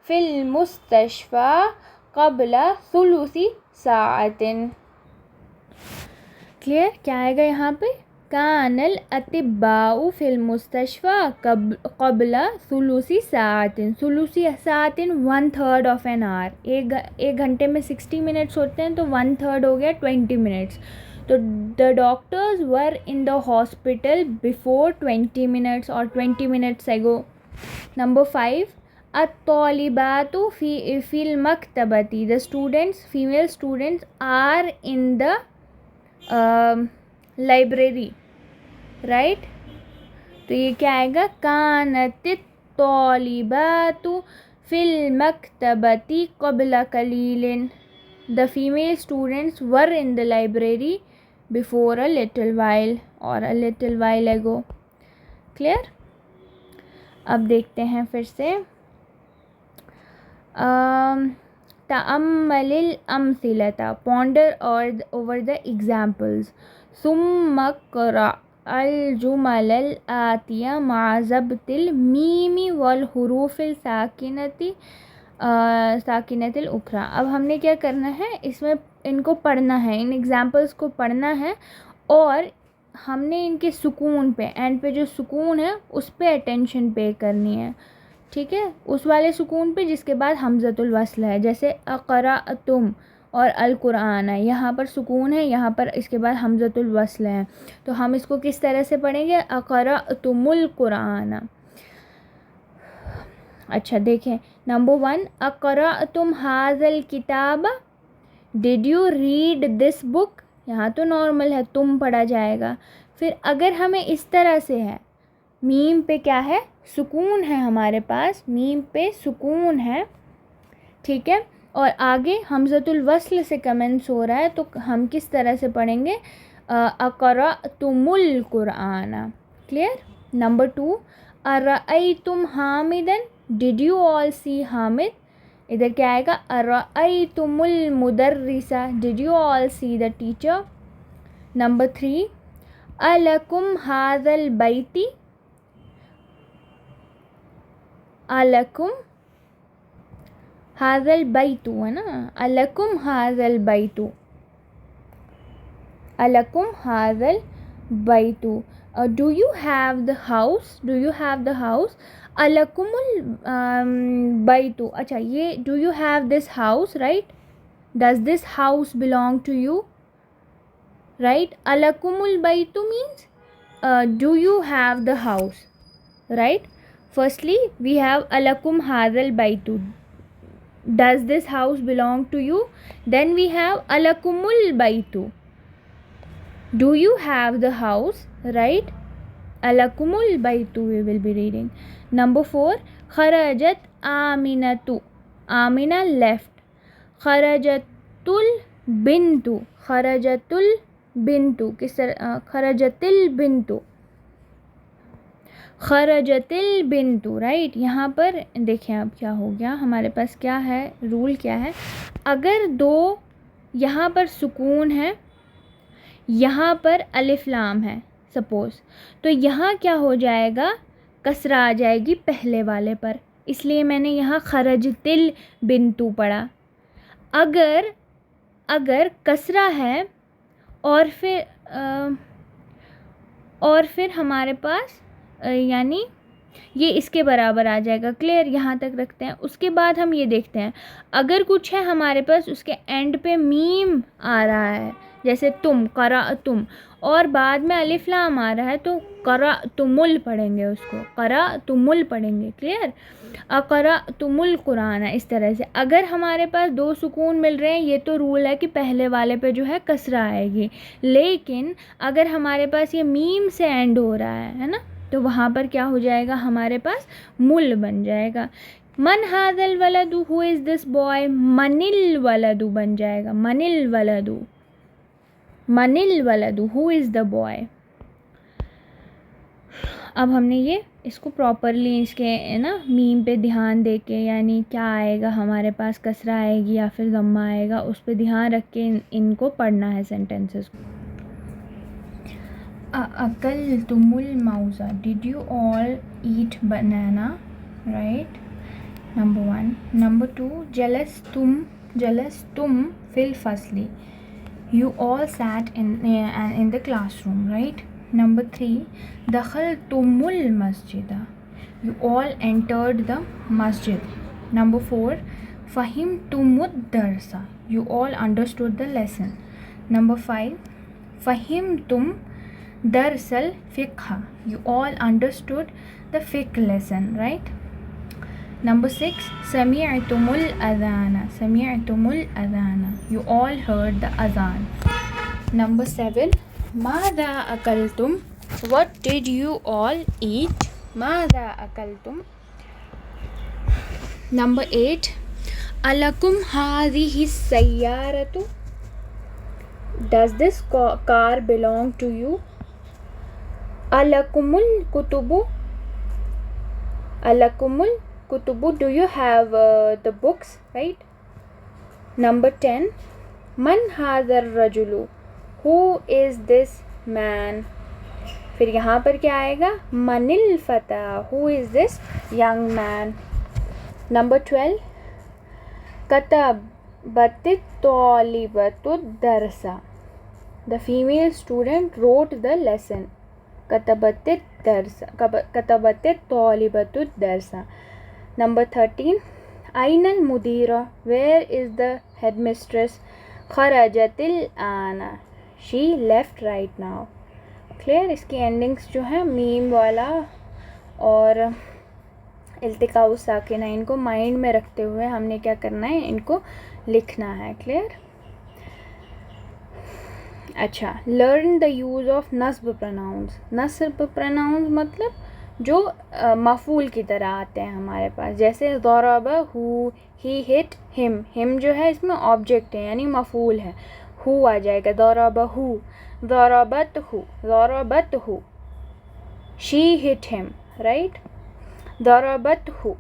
Speaker 1: फिल मुस्तशफ़ा क़ब्ल सुलुसी साअतिन। क्लियर, क्या आएगा यहाँ पे, कानल अतिब्बाउ फिल मुस्तशफ़ा क़ब्ल सुलुसी साअतिन। सुलुसी साअतिन 1/3 ऑफ एन आवर। एक घंटे में 60 मिनट्स होते हैं, तो 1/3 हो गया 20 मिनट्स। तो the doctors were in the hospital before 20 minutes or 20 minutes ago. Number 5, अत्तौलिबातु फ़िल मकतबती, the students, female students are in the library, right. तो ये क्या आएगा, कानतित तौलिबातु फिल मकतबती क़ब्ल कलीलिन, the female students were in the library before a little while or a little while ago. Clear. अब देखते हैं फिर से, तअम्मलिल अम्सिलता, पॉन्डर और ओवर द एग्जाम्पल्स, सुम्मा क़रा अल जुमलल आतिया माज़बतिल मीमी वल हुरूफिल साकिनतिल उखरा। अब हमने क्या करना है, इसमें इनको पढ़ना है, इन एग्जाम्पल्स को पढ़ना है और हमने इनके सुकून पे, एंड पे जो सुकून है उस पे अटेंशन पे करनी है, ठीक है, उस वाले सुकून पे जिसके बाद हमज़तुल वस्ल है। जैसे अक़रअतुम और अल कुरान है, यहाँ पर सुकून है, यहाँ पर इसके बाद हमज़तुल वस्ल है। तो हम इसको किस तरह से पढ़ेंगे, अक़रअतुमुल कुरान। अच्छा देखें, नंबर 1, अक़रअतुम हाज़ल किताब, did you read this book. यहाँ तो नॉर्मल है, तुम पढ़ा जाएगा। फिर अगर हमें इस तरह से है, मीम पे क्या है, सुकून है, हमारे पास मीम पे सुकून है, ठीक है, और आगे हमज़तुल वस्ल से कमेंट्स हो रहा है, तो हम किस तरह से पढ़ेंगे, अक़रअतुमुल कुरान। क्लियर। नंबर 2, अरअयतुम हामिदन, did you all see Hamid. इधर क्या आएगा, अरअयतुमुल मुदर्रिसा, did you all see the teacher. Number 3, अलकुम हाज़ल बैती, अलकुम हाज़ल बैतु है ना, अलकुम हाज़ल बैतु, अलकुम हाज़ल बैतु। Do you have the house, do you have the house, अलकुमुल बैतु। अच्छा, ये do you have this house, right, does this house belong to you, right. अलकुमुल बैतु means do you have the house, right. Firstly, we have alakum hadal baitu. Does this house belong to you? Then we have alakumul baitu. Do you have the house? Right? Alakumul baitu we will be reading. Number 4, kharajat aminatu. Amina left. Kharajatul bintu. Kharajatul bintu. किस तरह, खरजतिल बिंतु, खरजतिल बिंतु, right. यहाँ पर देखें अब क्या हो गया, हमारे पास क्या है, रूल क्या है, अगर दो यहाँ पर सुकून है, यहाँ पर अलिफ लाम है सपोज़, तो यहाँ क्या हो जाएगा, कसरा आ जाएगी पहले वाले पर, इसलिए मैंने यहाँ खरजतिल बिंतु पढ़ा। अगर कसरा है और फिर हमारे पास यानी ये इसके बराबर आ जाएगा। क्लियर, यहाँ तक रखते हैं। उसके बाद हम ये देखते हैं, अगर कुछ है हमारे पास उसके एंड पे मीम आ रहा है, जैसे तुम, करा तुम, और बाद में अलिफ लाम आ रहा है, तो करा तुमुल पढ़ेंगे, उसको करा तुमुल पढ़ेंगे। क्लियर, अकरा तुमुल कुरान, इस तरह से। अगर हमारे पास दो सुकून मिल रहे हैं, ये तो रूल है कि पहले वाले पे जो है कसरा आएगी, लेकिन अगर हमारे पास ये मीम से एंड हो रहा है ना, तो वहाँ पर क्या हो जाएगा, हमारे पास मुल बन जाएगा। मन हाज़ल वलदु, हु इज़ दिस बॉय, मनिल वलदु बन जाएगा, मनिल वलदु, मनिल वलदु, हु इज़ द बॉय। अब हमने ये इसको प्रॉपरली इसके ना मीम पे ध्यान दे के, यानी क्या आएगा हमारे पास, कसरा आएगी या फिर ज़म्मा आएगा, उस पे ध्यान रख के इनको पढ़ना है सेंटेंसेस को। अकलतुमुल मौज़ा, did you all eat banana, right, number 1. Number 2, जलस्तुम फिल फसली, you all sat in the classroom, right? Number 3, dakhaltumul masjida, you all entered the masjid. Number 4, fahimtumud darsa, you all understood the lesson. Number 5, fahimtum darsal fiqh, you all understood the fiqh lesson, right? Number 6, sami'tumul adhana, you all heard the adhan. Number 7, madha akaltum, what did you all eat? Madha akaltum. Number 8, alakum hadhihi sayyaratu, does this car belong to you? Alakumul kutubu, do you have the books, right? Number 10, man hadhar rajulu, who is this man? फिर यहाँ पर क्या आएगा, manil fata, who is this young man? Number 12, katabatit talibatud darsa, the female student wrote the lesson. Katabatit talibatud darsa. Number 13, Ainal Mudira, where is the headmistress? Kharajatil ana, she left right now. Clear? इसकी endings जो है meme वाला और इल्तिकाउ साकिना, इनको mind में रखते हुए हमने क्या करना है, इनको लिखना है. क्लियर? अच्छा, लर्न द यूज़ ऑफ नस्ब प्रोनाउंस. नस्ब प्रोनाउंस मतलब जो मफूल की तरह आते हैं हमारे पास, जैसे ज़रबहू, ही हिट हिम. हिम जो है इसमें ऑब्जेक्ट है यानी मफूल है, हु आ जाएगा, ज़रबहू, ज़रबतहू, शी हिट हिम, राइट. ज़रबतहू,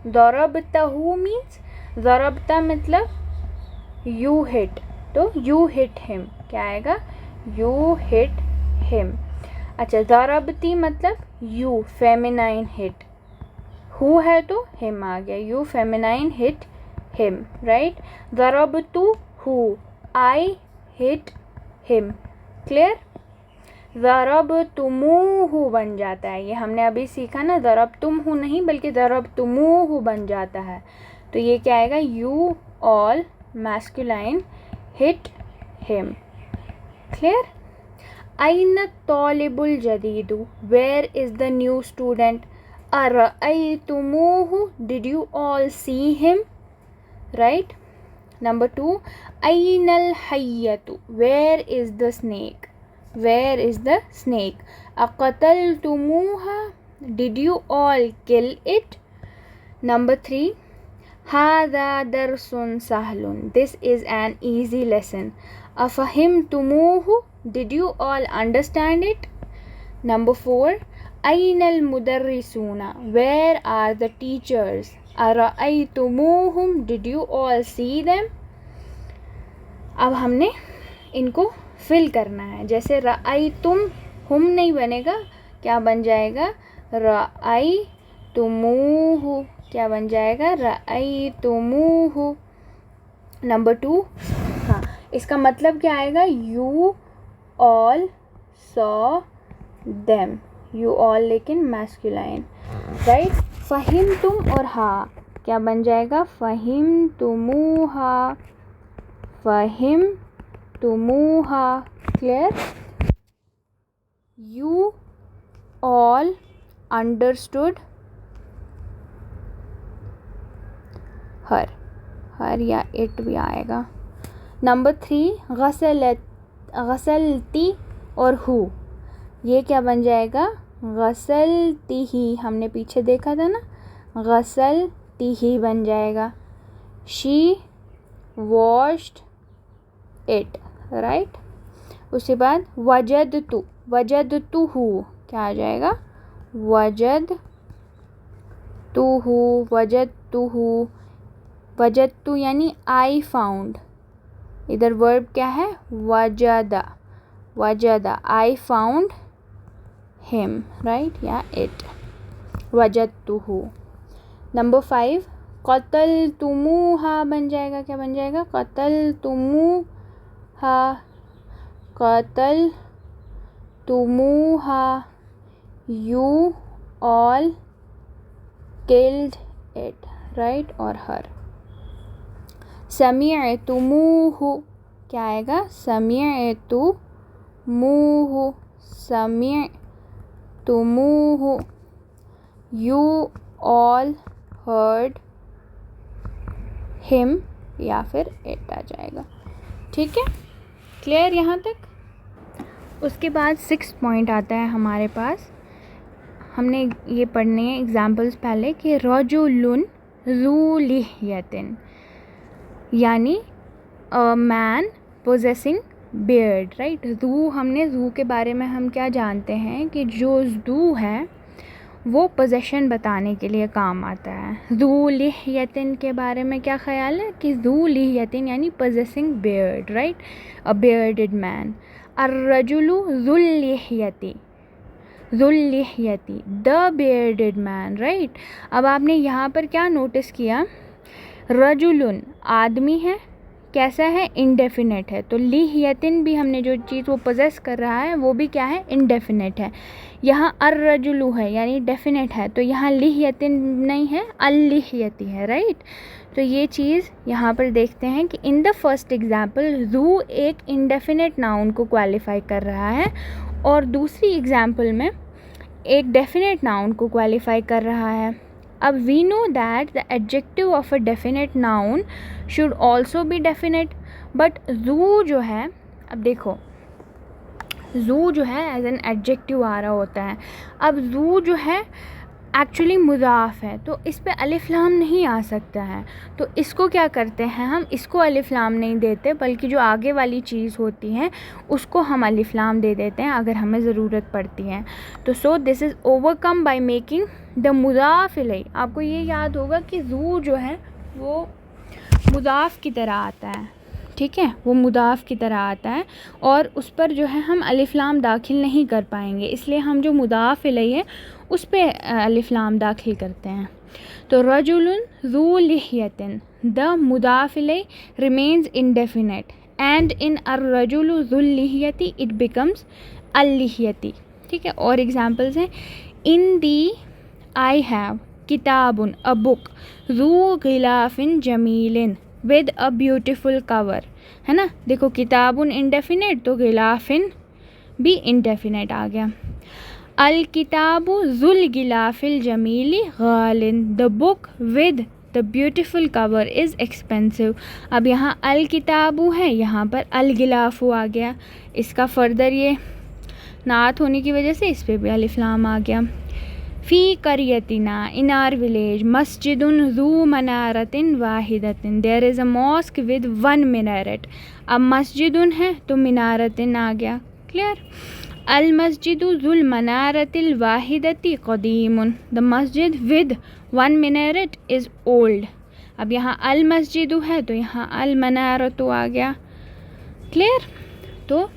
Speaker 1: ज़रबतहू मीन्स, ज़रबता मतलब यू हिट, तो यू हिट हिम क्या आएगा, यू हिट हिम. अच्छा, ज़रबती मतलब यू, फेमिनाइन हिट, हु है तो हिम आ गया, you feminine hit him, right. ज़रबतु हु, आई हिट हिम. क्लियर? ज़रबतुमूहु बन जाता है, ये हमने अभी सीखा ना, ज़रबतुमहु नहीं बल्कि ज़रबतुमूहु बन जाता है, तो ये क्या आएगा, you all masculine hit him. Clear? Aina talibul jadidu, where is the new student? Ara'aytumuhu, did you all see him? Right? Number 2, Ainal hayyatu, where is the snake? Where is the snake? Aqataltumuha, did you all kill it? Number 3, Hadha darsun sahlun, this is an easy lesson. Afahimtumuhu, did you all understand it? Number 4, Ainal mudarrisuna, where are the teachers? Ara'aytumuhum, did you all see them? अब हमने इनको fill करना है, जैसे रअयतुम, हुम नहीं बनेगा, क्या बन जाएगा, रअयतुमूहु, क्या बन जाएगा, रअयतुमूहु. नंबर 2, हाँ, इसका मतलब क्या आएगा, you all saw them, you all लेकिन मैस्कुलाइन, राइट. फ़हिम तुम और हा क्या बन जाएगा, फ़हिम तुमूहा, फ़हिम तुमूहा. Clear? You all understood her, her या इट भी आएगा. नंबर 3, गसलती और हु, ये क्या बन जाएगा, गसलती ही, हमने पीछे देखा था ना, गसलती ही बन जाएगा. She washed it, right. उसके बाद वजदतु, वजदतुहु क्या आ जाएगा, वजदतुहु, वजदतु यानी आई फाउंड, इधर वर्ब क्या है वजदा, आई फाउंड हिम, राइट, या इट, वजदतुहु। नंबर 5 क़तलतुमूहा बन जाएगा, क्या बन जाएगा क़तलतुमूहा, you all killed it, right, or her. समिअतुमूहु क्या आएगा समिअतुमूहु, यू ऑल हर्ड हिम, या फिर इट आ जाएगा। ठीक है, क्लियर यहाँ तक। उसके बाद 6 पॉइंट आता है हमारे पास, हमने ये पढ़ने हैं एग्जाम्पल्स पहले कि रजुलुन ज़ू लिह्यतिन यानी a man possessing beard, right. Zoo, हमने ज़ू के बारे में हम क्या जानते हैं कि जो ज़ू है वो पोजेशन बताने के लिए काम आता है। ज़ू लिह्यतिन के बारे में क्या ख्याल है कि ज़ू लिह्यतिन यानी possessing beard, right, a bearded man. अर्रजुलु ज़ुल लिह्यति द बियर्डेड मैन, राइट। अब आपने यहाँ पर क्या नोटिस किया, रजुलुन आदमी है, कैसा है इंडेफिनेट है, तो लिह्यतिन भी हमने जो चीज़ वो पोजेस कर रहा है वो भी क्या है इंडेफिनेट है। यहाँ अर्रजुलु है यानी डेफिनेट है, तो यहाँ लिह्यतिन नहीं है अल्लिह्यति है, राइट। तो ये चीज़ यहाँ पर देखते हैं कि in the first example zoo एक इंडेफिनेट नाउन को क्वालिफाई कर रहा है और दूसरी एग्जाम्पल में एक डेफिनेट नाउन को क्वालिफाई कर रहा है। अब we know that the adjective of a definite noun should also be definite, but ज़ू जो है, अब देखो ज़ू जो है एज एन एडजेक्टिव आ रहा होता है। अब ज़ू जो है एक्चुअली मुज़ाफ़ है, तो इस पे अलिफ लाम नहीं आ सकता है, तो इसको क्या करते हैं हम, इसको अलिफ लाम नहीं देते बल्कि जो आगे वाली चीज़ होती है उसको हम अलिफ लाम दे देते हैं अगर हमें ज़रूरत पड़ती है। तो so this is overcome by making the मुज़ाफ़ इलैहि। आपको ये याद होगा कि ज़ू जो है वो मुज़ाफ़ की तरह आता है, ठीक है, वो मुदाफ़ की तरह आता है और उस पर जो है हम अलिफ लाम दाखिल नहीं कर पाएंगे, इसलिए हम जो मुदाफ़ इलैहि है उस पे अलिफ लाम दाखिल करते हैं। तो रजुलुन ज़ू लिह्यतिन, द मुदाफ़ इलैहि रिमेन्स इंडेफिनेट एंड इन अर्रजुलु ज़ुल लिह्यति इट बिकम्स अल्लिह्यति, ठीक है। और एग्जांपल्स हैं, इन दी आई हैव किताबुन अ बुक ज़ू गिलाफिन जमीलिन विद अ ब्यूटिफुल कवर, है ना। देखो किताबुन इंडेफिनेट तो गिलाफिन भी इंडेफिनेट आ गया। अल किताबु ज़ुल गिलाफिल जमीली गालिन, the book with the beautiful cover is expensive. अब यहाँ अल किताबु है, यहाँ पर अल गिलाफु आ गया, इसका फर्दर ये नात होने की वजह से इस पर भी अलिफ लाम आ गया। फ़ी करियतिना, इन आर विलेज, मस्जिदुन ज़ू मनारतिन वाहिदतिन, there is a mosque with 1 minaret। अब मस्जिदुन है तो मिनारतिन आ गया, क्लियर। अल मस्जिदु ज़ुल मनारतिल वाहिदति क़दीमुन, the masjid with 1 minaret is old. अब यहाँ अल मस्जिदु है तो यहाँ अल मनारतु आ गया, क्लियर। तो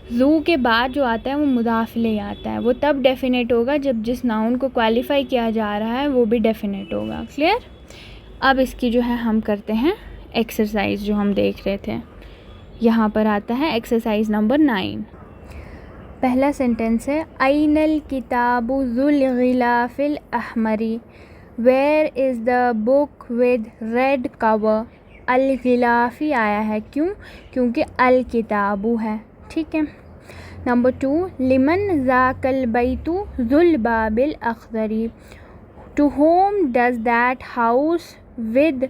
Speaker 1: ज़ू के बाद जो आता है वो मुदाफ़ इलैहि आता है, वो तब डेफिनेट होगा जब जिस नाउन को क्वालिफाई किया जा रहा है वो भी डेफिनेट होगा, क्लियर। अब इसकी जो है हम करते हैं एक्सरसाइज जो हम देख रहे थे, यहाँ पर आता है एक्सरसाइज नंबर 9। पहला सेंटेंस है, ऐनल किताबु ज़ुल गिलाफिल अहमरी, where is the book with red cover. अल गिलाफ़ी आया है, क्यों, क्योंकि अल किताबु है, ठीक है। नंबर 2, लिमन ज़ाकल बैतु ज़ुल बाबिल अख्दरी, to whom does that house with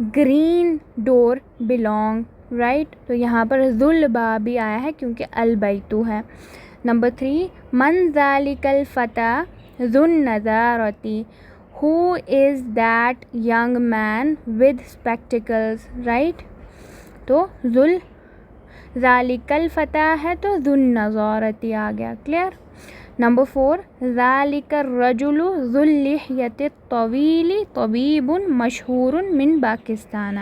Speaker 1: green door belong, right. तो यहाँ पर ज़ुल बाबी आया है क्योंकि अल बैतु है। नंबर 3, मन ज़ालिकल फ़ता ज़ुन नज़ारती, who is that young man with spectacles, right. तो ज़ुल ज़ालिकल फ़ता है तो ज़ुन नज़ारती आ गया, क्लियर। नंबर 4 ज़ालिकर रजुलु ज़ुल लिह्यति तवीली तबीबुन मशहूरुन मिन पाकिस्तान।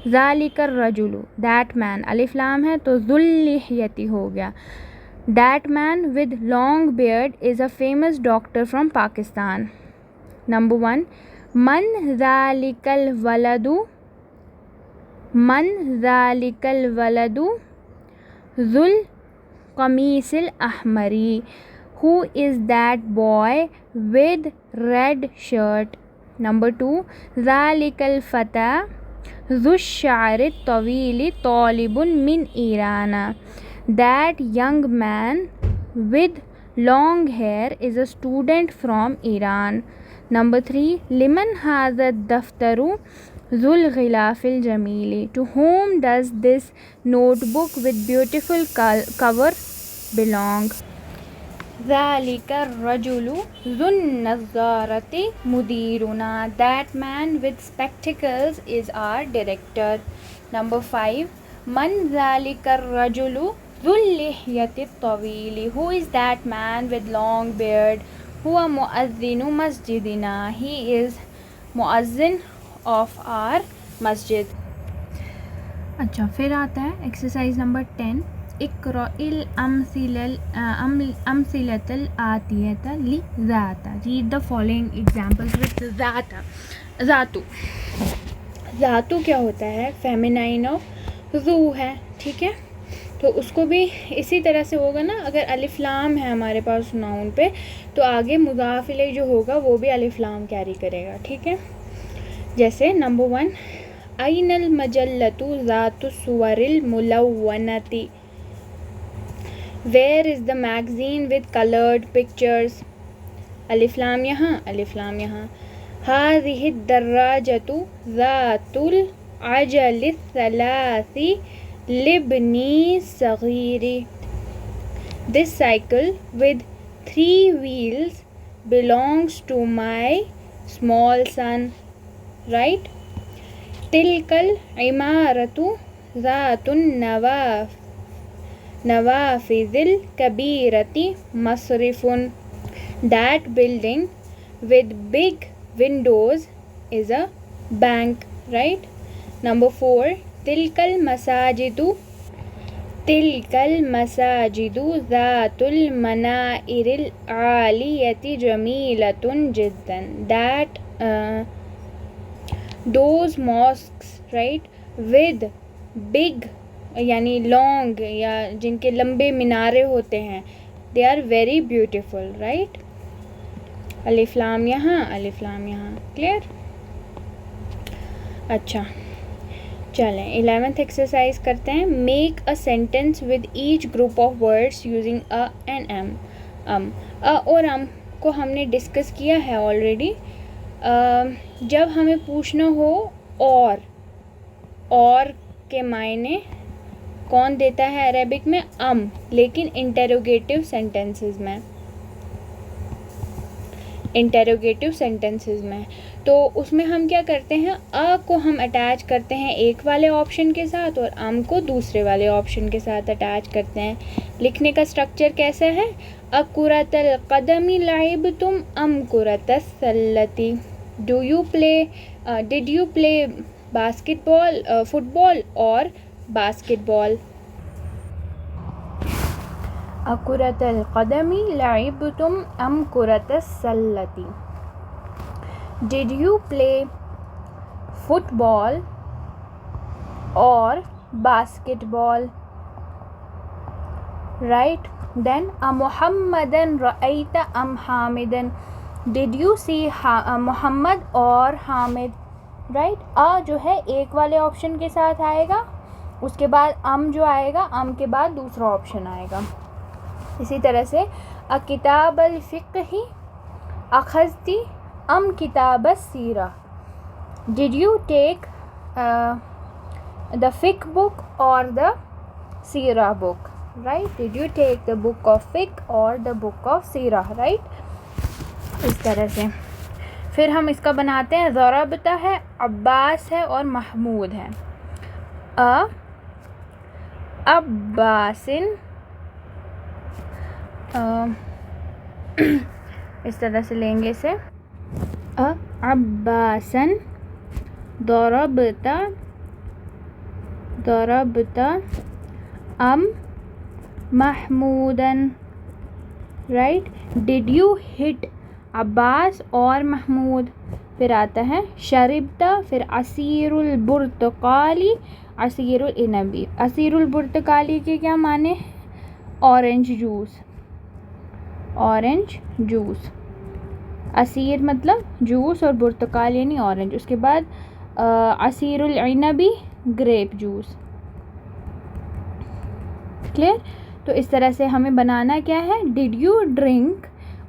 Speaker 1: ज़ालिकर रजुलु दैट मैन, अलिफ लाम है तो ज़ुल लिह्यति हो गया। That man with long beard is a famous doctor from Pakistan. Number 1 मन ज़ालिकल वलदु, मन ज़ालिकल वलदु ज़ुल कमीसिल अहमरी। Who is that boy with red shirt? Number 2 ज़ालिकल फ़ता ज़ुश शाअरि तवीली तालिबुन मिन Iran. That young man with long hair is a student from Iran. Number 3 लिमन हाज़ा दफ्तरु ज़ुल ग़िलाफ़िल जमीली। To whom does this notebook with beautiful cover belong? ज़ालिकर रजुलु June नज़्ज़ारति मुदीरुना। That man with spectacles is our director. Number 5 मन ज़ालिकर रजुलु ज़ुल लिह्यति तवीली। Who is that man with long beard? हुआ मुअज़्ज़िनु मस्जिदिना। He is मुअज़्ज़िन of our मस्जिद। अच्छा, फिर आता है exercise number 10। इक़्राइल अम्सिलतल आतियता लि ज़ाता। Read the following examples with ज़ाता। ज़ातु, ज़ातु क्या होता है? फेमिनाइन ऑफ ज़ू है, ठीक है। तो उसको भी इसी तरह से होगा ना, अगर अलिफ लाम है हमारे पास नाउन पे तो आगे मुज़ाफ़ इलैह जो होगा वो भी अलिफ लाम कैरी करेगा, ठीक है। जैसे number 1 अइनल मजल्लतु ज़ातु सुवरिल मुलव्वनती। Where is the magazine with colored pictures? अलिफ लाम यहाँ, अलिफ लाम यहाँ। हाज़िहि दर्राजतु ज़ातुल अजलि Salasi Libni सगीरी। This cycle with 3 wheels belongs to my small son. Right? तिलकल इमारतु ज़ातुन नवाफिज़िल कबीरती मसरिफ़ुन। That building with big windows is a bank. Right? Number 4 तिलकल मसाजिदु ज़ातुल मनाइरिल आलियति जमीलतुन जिद्दन। That those mosques, right, with big यानी long या जिनके लंबे मीनारे होते हैं, they are very beautiful. Right? अलिफ लाम यहाँ, अलिफ लाम यहाँ। क्लियर? अच्छा, चलें 11th एक्सरसाइज करते हैं। Make a sentence with each group of words using अ एंड अम। अ और अम को हमने डिस्कस किया है ऑलरेडी। जब हमें पूछना हो और के मायने कौन देता है अरेबिक में? अम, लेकिन इंटेरोगेटिव सेंटेंसेस में तो उसमें हम क्या करते हैं? अ को हम अटैच करते हैं एक वाले ऑप्शन के साथ और अम को दूसरे वाले ऑप्शन के साथ अटैच करते हैं। लिखने का स्ट्रक्चर कैसा है? अकुरतल कदमी लाइबतुम अम कुरतस सल्लती। Did you play basketball, football और बास्केटबॉल। अकुरतल कदमी लाइबतुम अम कुरतस सल्लती। डिड यू प्ले फुटबॉल और बास्केटबॉल। राइट? देन अ मुहम्मदन रअयता अम हामिदन। Did you see Mohammad or Hamid. Right? अ जो है एक वाले ऑप्शन के साथ आएगा, उसके बाद अम जो आएगा, अम के बाद दूसरा ऑप्शन आएगा। इसी तरह से अ किताब अल फ़िक़्ही अख़ज़ती अम किताब सीरा। Did you take the fiqh book or the seerah book. Right? Did you take the book of fiqh or the book of seerah. Right? इस तरह से फिर हम इसका बनाते हैं। ज़रबता है, अब्बास है और महमूद है। अब्बासिन इस तरह से लेंगे इसे। अब्बासन दरबता महमूदन, right. Did you hit Abbas or Mahmood. फिर आता है शरिबता, फिर असीरुल बुर्तकाली, असीरुल इनबी। असीरुल बुर्तकाली के क्या माने? Orange juice, orange juice. Asir मतलब जूस और बुर्तकाल यानी ऑरेंज। उसके बाद असीरुल इनबी ग्रेप जूस। क्लियर? तो इस तरह से हमें बनाना क्या है? Did you drink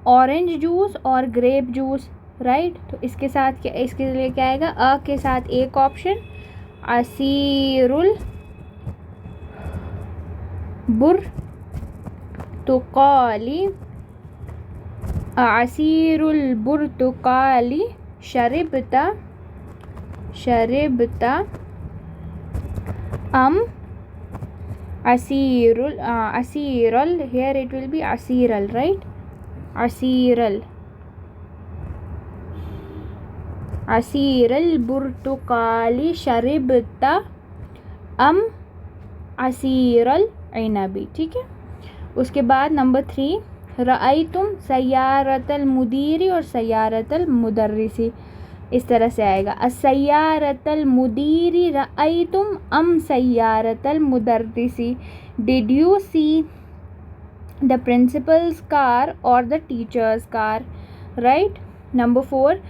Speaker 1: orange juice और ग्रेप जूस, राइट। तो इसके साथ क्या, इसके लिए क्या आएगा? अ के साथ एक ऑप्शन असीरुल बुर्तकाली, असीरुल बुर्तकाली शरिबता असीरल, here it will be असीरल, right? असीरल बुर्तकाली शरिबता असीरल इनबी, ठीक है। उसके बाद नंबर 3, रअयतुम सय्यारतल मुदीरी और सय्यारतल मुदर्रिसी। इस तरह से आएगा असय्यारतल मुदीरी रअयतुम अम सय्यारतल मुदर्रिसी। Did you see the principal's car or the teacher's car, right. Number 4,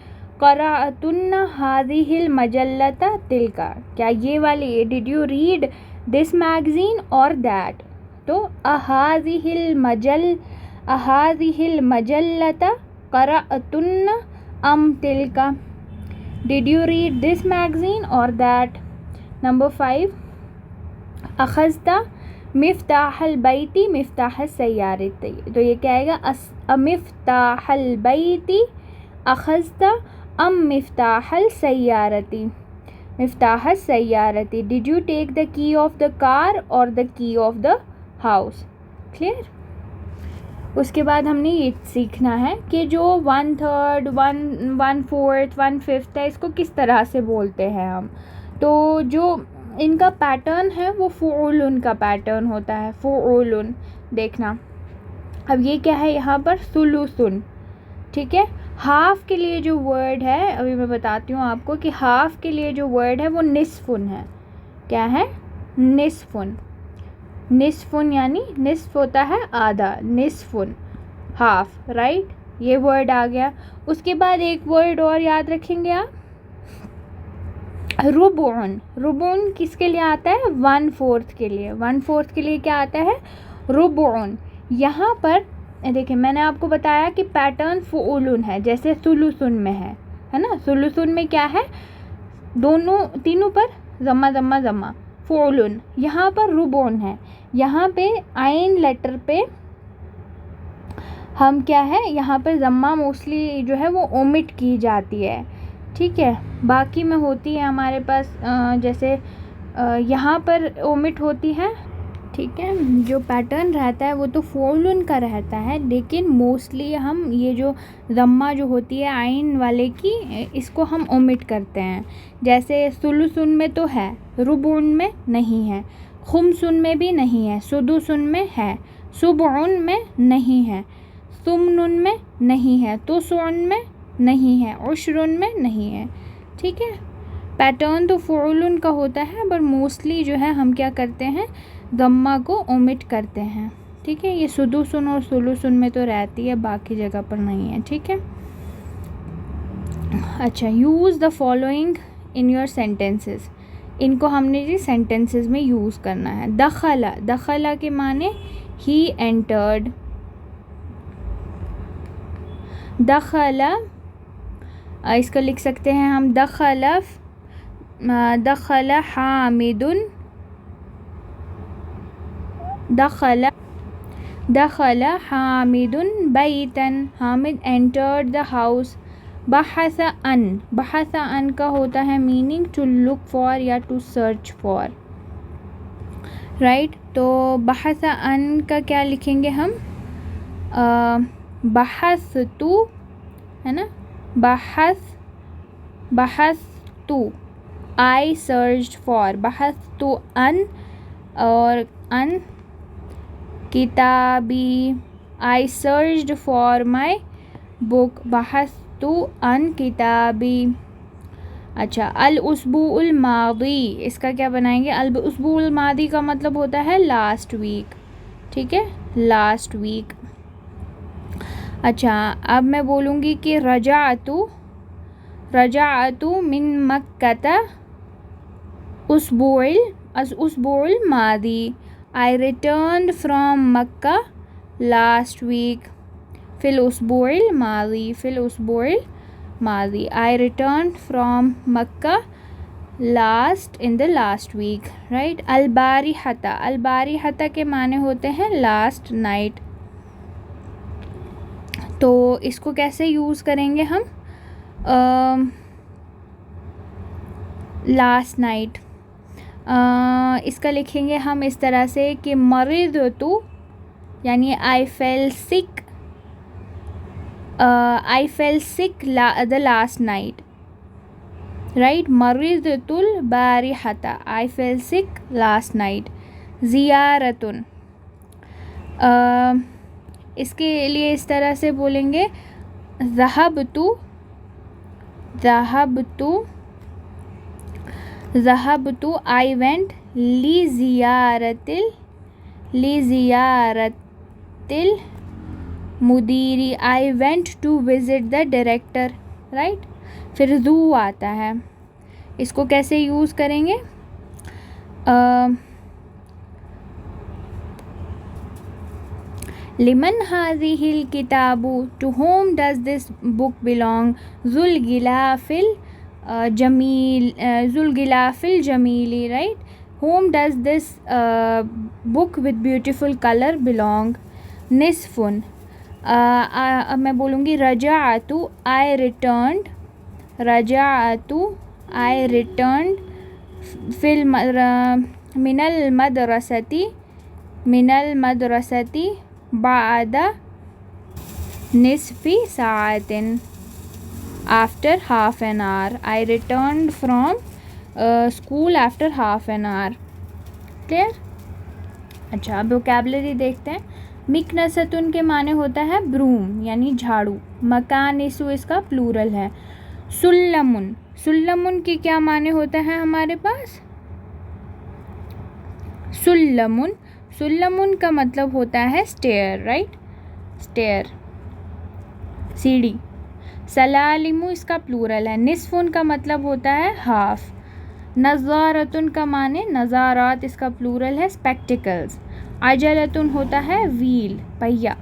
Speaker 1: क़राअतुन्ना हाज़िहिल मजल्लता तिल्का। क्या ये वाली? Did you read this magazine or that. तो अहाज़िहिल मजल्लता क़राअतुन्ना अम तिल्का। Did you read this magazine or that. Number 5, अखज़ता मिफ्ताहल बैती मिफ्ताह सय्यारती। तो ये क्या आएगा? मिफ्ताहल बैती अखज़ता अम मिफ्ताहल सय्यारती, मिफ्ताह सय्यारती। Did you take the key of the car or the key of the house. Clear? उसके बाद हमने ये सीखना है कि जो 1/3, 1/4, 1/5 है, इसको किस तरह से बोलते हैं हम। तो जो इनका पैटर्न है वो फ़ुउलुन का पैटर्न होता है, फ़ुउलुन। देखना, अब ये क्या है यहाँ पर? सुलुसुन, ठीक है। हाफ के लिए जो वर्ड है, अभी मैं बताती हूँ आपको कि हाफ के लिए जो वर्ड है वो निस्फुन है। क्या है? निस्फुन। निस्फुन यानी निस्फ होता है आधा, निस्फुन हाफ, राइट। ये वर्ड आ गया। उसके बाद एक वर्ड और याद रखेंगे आप, रुबुन। रुबुन किसके लिए आता है? 1/4 के लिए। 1/4 के लिए क्या आता है? रुबुन। यहाँ पर देखिए, मैंने आपको बताया कि पैटर्न फ़ुउलुन है, जैसे सुलुसुन में है ना। सुलुसुन में क्या है? दोनों तीनों पर ज़म्मा ज़म्मा ज़म्मा, फ़ुउलुन। यहाँ पर रुबुन है। यहाँ पे आइन लेटर पे हम क्या है, यहाँ पर ज़म्मा मोस्टली जो है वो ओमिट की जाती है, ठीक है। बाकी में होती है हमारे पास जैसे यहाँ पर ओमिट होती है, ठीक है। जो पैटर्न रहता है वो तो फ़ुउलुन का रहता है, लेकिन मोस्टली हम ये जो ज़म्मा जो होती है आइन वाले की, इसको हम ओमिट करते हैं। जैसे सुलुसुन में तो है, रुबुन में नहीं है, खुमसुन में भी नहीं है, सुदुसुन में है, सुबउन में नहीं है, सुमनुन में नहीं है, तुसउन में नहीं है, उशरुन में नहीं है, ठीक है। पैटर्न तो फ़ुउलुन का होता है, पर मोस्टली जो है हम क्या करते हैं, ज़म्मा को ओमिट करते हैं, ठीक है। ये सुदुसुन और सुलुसुन में तो रहती है, बाकी जगह पर नहीं है, ठीक है। अच्छा, use the following in your sentences. इनको हमने जी सेंटेंसेस में यूज़ करना है। दखला, दखला के माने ही एंटर्ड। दखला, इसको लिख सकते हैं हम दखला हामिदुन, दखला हामिदुन बैतन, हामिद एंटर्ड द हाउस। बहस अन का होता है मीनिंग टू लुक फॉर या टू सर्च फॉर, राइट। तो बहस अन का क्या लिखेंगे हम? बहस्तु, है ना, बहस्तु, आई सर्च्ड फॉर, बहस्तु अन, और अन किताबी, आई सर्च्ड फॉर माई बुक, बहस्तु अन किताबी। अच्छा, अल उसबुउल मादी, इसका क्या बनाएंगे? अल उसबुउल मादी का मतलब होता है लास्ट वीक, ठीक है, लास्ट वीक। अच्छा, अब मैं बोलूँगी कि रजाअतु मिन मक्कता उसबुउल मादी, I returned from Mecca last week, फिल उसबुउल मादी, I return from Mecca in the last week, right? अलबारिहता के माने होते हैं लास्ट नाइट। तो इसको कैसे यूज़ करेंगे हम? लास्ट नाइट, इसका लिखेंगे हम इस तरह से कि मरिदतु, यानी I fell sick the last night, right? मरिदतुल बारिहता, I fell sick last night. ज़ियारतुन, इसके लिए इस तरह से बोलेंगे ज़हबतु आई वेंट लिज़ियारतिल मुदीरी, I went to visit the director, right? फिर ज़ू आता है, इसको कैसे यूज़ करेंगे? लिमन हाज़िहिल किताबु, to whom does this book belong? ज़ुल गिलाफ़िल जमीली, right? Whom does this book with beautiful colour belong? निस्फुन, अब मैं बोलूँगी रजाअतु आई रिटर्न्ड, फिल मिनल मदरसती बादा निस्फी साअतिन, after half an hour, I returned from school after half an hour. Clear? अच्छा, अब वोकैबुलरी देखते हैं। मिकनसतुन के माने होता है ब्रूम, यानी झाड़ू। मकानिसु इसका प्लूरल है। सुल्लमुन के क्या माने होता है हमारे पास? सुल्लमुन का मतलब होता है स्टेयर, राइट? स्टेयर, सीढ़ी। सलालिमु इसका प्लूरल है। निस्फुन का मतलब होता है हाफ। नज़ारतुन का माने नज़ारात, इसका प्लूरल है स्पेक्टिकल्स। अजलतुन होता है व्हील, पहिया।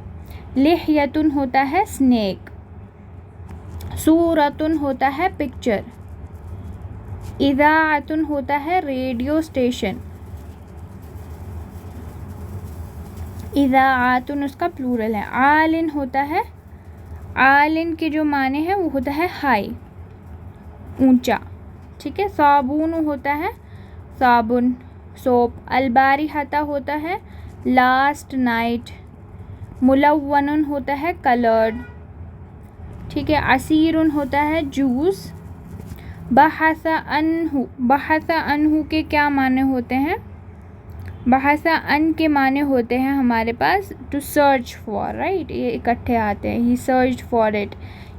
Speaker 1: लिहयतुन होता है स्नेक। सूरतुन होता है पिक्चर। इज़ाअतुन होता है रेडियो स्टेशन। इज़ाअतुन उसका प्लूरल है। आलिन होता है, आलिन के जो माने हैं वो होता है हाई, ऊंचा, ठीक है। साबुन होता है साबुन, सोप। अलबारिहता होता है लास्ट नाइट। मुलव्वनुन होता है कलर्ड, ठीक है। असीरुन होता है जूस। बहसा अनहु के क्या माने होते हैं? बहसा अन के माने होते हैं हमारे पास टू सर्च फॉर, राइट? ये इकट्ठे आते हैं। ही सर्च फॉर इट।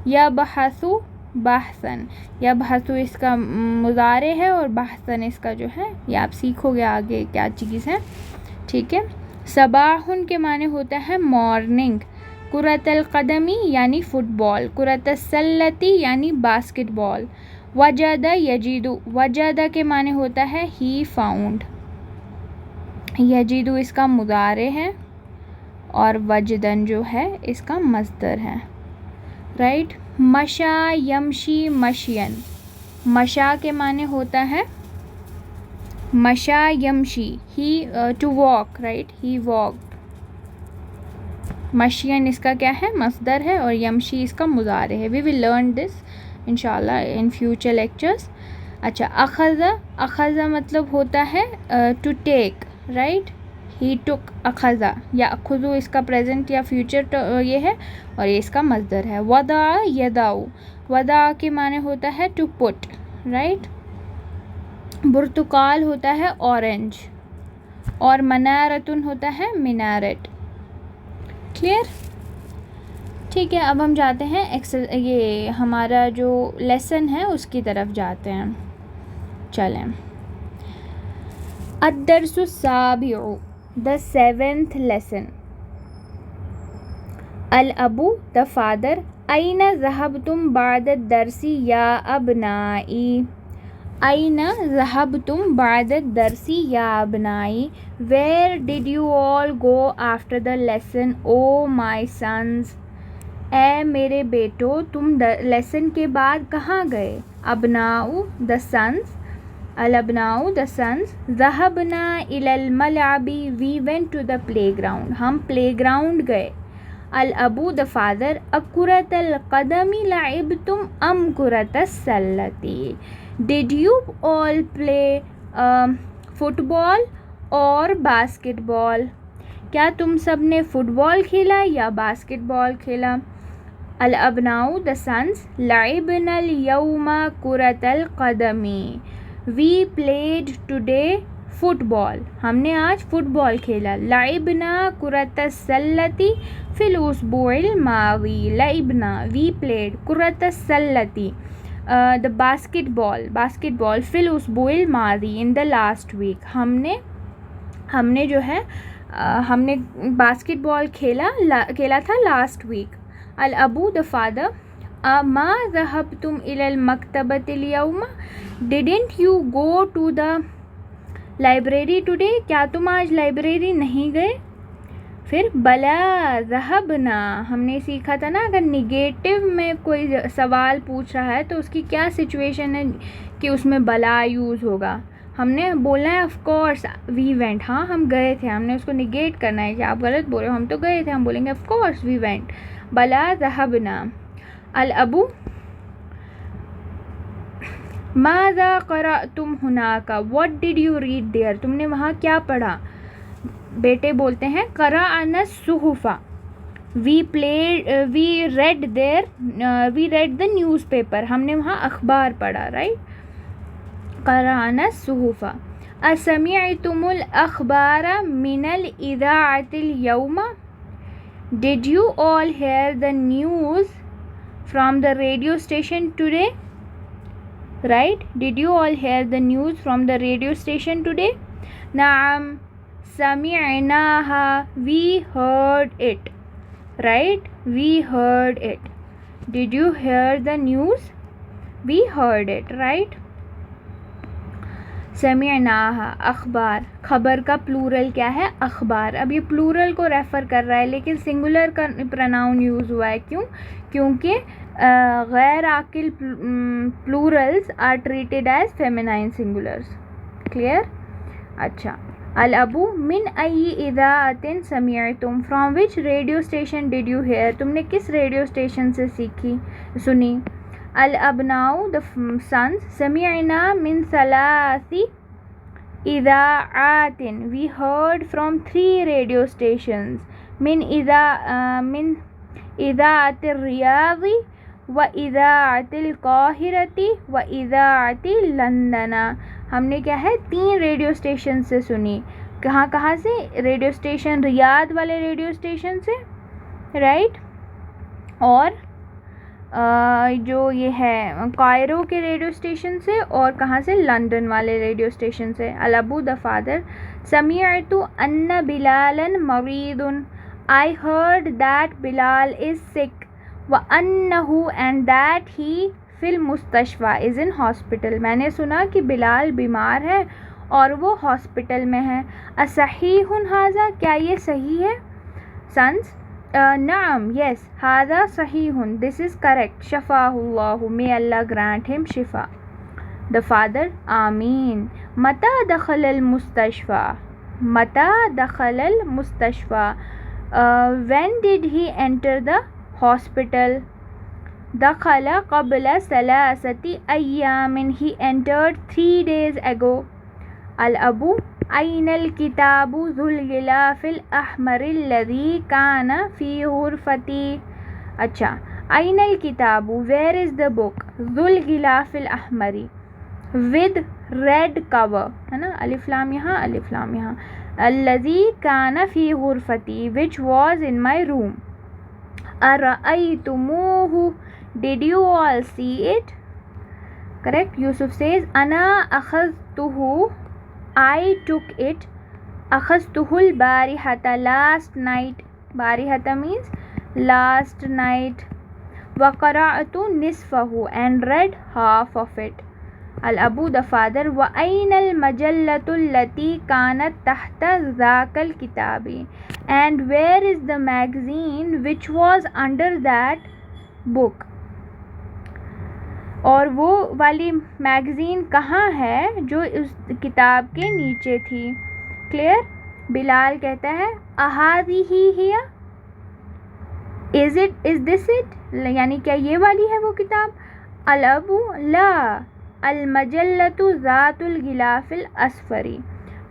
Speaker 1: या बहसु बहसन, या बहसु इसका मुज़ारे है और बहसन इसका जो है, ये आप सीखोगे आगे क्या चीज़ है, ठीक है। सबाहुन के माने होता है मॉर्निंग। कुरतल कदमी यानी फुटबॉल। कुरतसल्लती यानी बास्केटबॉल। वजदा यजीदु, वजदा के माने होता है ही फाउंड। यजीदु इसका मुज़ारे है और वजदन जो है इसका मस्दर है, राइट। मशा यमशी मशियन, मशा के माने होता है मशा यमशी, he to walk, right, he walked. मशियन इसका क्या है? मस्दर है और यमशी इसका मुज़ारे है। वी विल लर्न दिस इंशाल्लाह इन फ्यूचर लेक्चर्स। अच्छा, अखज़ा, अखज़ा मतलब होता है टू टेक, राइट। ही टुक अखज़ा, या अखुज़ु इसका प्रेजेंट या फ्यूचर ये है और ये इसका मज़दर है। वदा यदाउ, वदा के माने होता है टू पुट, राइट। बुर्तुकाल होता है ऑरेंज और मनारतुन होता है मिनारेट। क्लियर? ठीक है, अब हम जाते हैं ये हमारा जो लेसन है उसकी तरफ जाते हैं। चलें। अद्दरसु साबिउ, द 7th लेसन। अल अबू, द फादर। अइना ज़हबतुम बाद दरसी या अबनाई, अइना ज़हबतुम बाद दरसी या अबनाई, where did you all go after the lesson O my sons, ए मेरे बेटो तुम लेसन के बाद कहाँ गए। अबनाऊ, द सन्स। अल अबनाऊ, द सन्स। ज़हबना इलल मलाबी, we went to the playground, हम प्ले ग्राउंड गए। अल अबू, द फादर। अकुरतल कदमी लाइबतुम अम कुरतस सल्लती, did you all play football और बास्केटबॉल, क्या तुम सब ने फुटबॉल खेला या बास्केटबॉल खेला। अल अबनाऊ, द सन्स। लाइबनल यौमा कुरतल कदमी, वी प्लेड टुडे फुटबॉल, हमने आज फुटबॉल खेला। लाइबना कुरतस सल्लती फिल उसबुइल मावी, लाइबना वी प्लेड, कुरतस सल्लती द बास्केटबॉल फिल उसबुइल मावी इन द लास्ट वीक, हमने जो है हमने बास्केटबॉल खेला था लास्ट वीक। अल अबू, द फादर। अमा ज़हबतुम इलल मकतबतिल यौमा, didn't you go to the library today, क्या तुम आज लाइब्रेरी नहीं गए। फिर बला ज़हबना, हमने सीखा था ना अगर निगेटिव में कोई सवाल पूछ रहा है तो उसकी क्या सिचुएशन है कि उसमें बला यूज़ होगा। हमने बोलना है ऑफ कोर्स वी वेंट, हाँ हम गए थे, हमने उसको निगेट करना है कि आप गलत बोल रहे हो, हम तो गए थे, हम बोलेंगे ऑफ कोर्स वी वेंट। बला ज़हबना। अल अबू। माज़ा क़रअतुम हुनाका, what did you read there, तुमने वहाँ क्या पढ़ा। बेटे बोलते हैं क़रअना सुहुफ़ा, वी रेड द न्यूज़पेपर, हमने वहाँ अखबार पढ़ा, राइट। क़रअना सुहुफ़ा। असमिअतुमुल अख़बारा मिनल इज़ाअतिल यौमा, did you all hear the news from the radio station today, right, did you all hear the news from the radio station today. Naam sami'naha, we heard it, right, we heard it. Did you hear the news, we heard it, right. समिअनाहा, अखबार, खबर का plural क्या है अखबार। अब ये plural को refer कर रहा है लेकिन सिंगुलर का प्रोनाउन यूज़ हुआ है, क्यों, क्योंकि गैर आकिल plurals are treated as feminine singulars. Clear? अच्छा। अल अबू मिन अई इज़ाअतिन समिअतुम, from which radio station did you hear, तुमने किस रेडियो स्टेशन से सुनी। अल अबनाऊ, द सन्स। समिअना मिन सलासी इज़ाआतिन, we heard from 3 radio stations. मिन इज़ाअतिर रियाज़ी व इज़ाअतिल काहिरती व इज़ाअतिल लंदना, हमने क्या है 3 रेडियो स्टेशन से सुनी। कहाँ से, रेडियो स्टेशन रियाद वाले रेडियो स्टेशन से, राइट, और जो ये है कायरो के रेडियो स्टेशन से, और कहाँ से, लंदन वाले रेडियो स्टेशन से। अल अबू, द फादर। समिअतु अन्ना बिलालन मरीदुन, I heard that Bilal is sick, व अन्नहु एंड दैट ही फिल मुस्तशफ़ा इज़ इन हॉस्पिटल, मैंने सुना कि बिलाल बीमार है और वो हॉस्पिटल में है। असहीहुन हाज़ा, क्या ये सही है। सन्स। नाम, यस, हाज़ा सहीहुन, दिस इज़ करेक्ट। शफ़ाहुल्लाहु, may Allah grant him shifa. The father. आमीन। मता दखलल मुस्तशफ़ा, मता दखलल मुस्तशफ़ा, when did he enter the hospital. दखला क़ब्ल सलासति अय्यामिन, ही एंटर्ड 3 days ago। अल अबू, अयनल किताबु ज़ुल गिलाफिल अहमरिल्लज़ी काना फ़ी गुरफ़ती। अच्छा, अयनल किताबु, वेयर इज़ द बुक, ज़ुल गिलाफिल अहमरी, विद रेड कवर, है ना, अलिफ लाम यहाँ, अलिफ लाम यहाँ, अल्लज़ी काना फ़ी गुरफ़ती, which was in my room, अरअयतुमूहु, did you all see it, correct. Yusuf says अना अखज़तुहु, I took it, अखज़तुहुल बारिहता, last night, बारिहता means last night, वक़रअतु निस्फ़हु, and read half of it, Al Abu the father, व अयनल मजल्लतुल्लती कानत तहता ज़ाकल किताबी, and where is the magazine which was under that book, और वो वाली magazine कहाँ है जो उस किताब के नीचे थी। क्लियर। बिलाल कहता है अहादी ही हिया, इज़ दिस इट, यानी क्या ये वाली है वो किताब। अल अबू ला, अल मजल्लतु ज़ातुल गिलाफिल अस्फरी,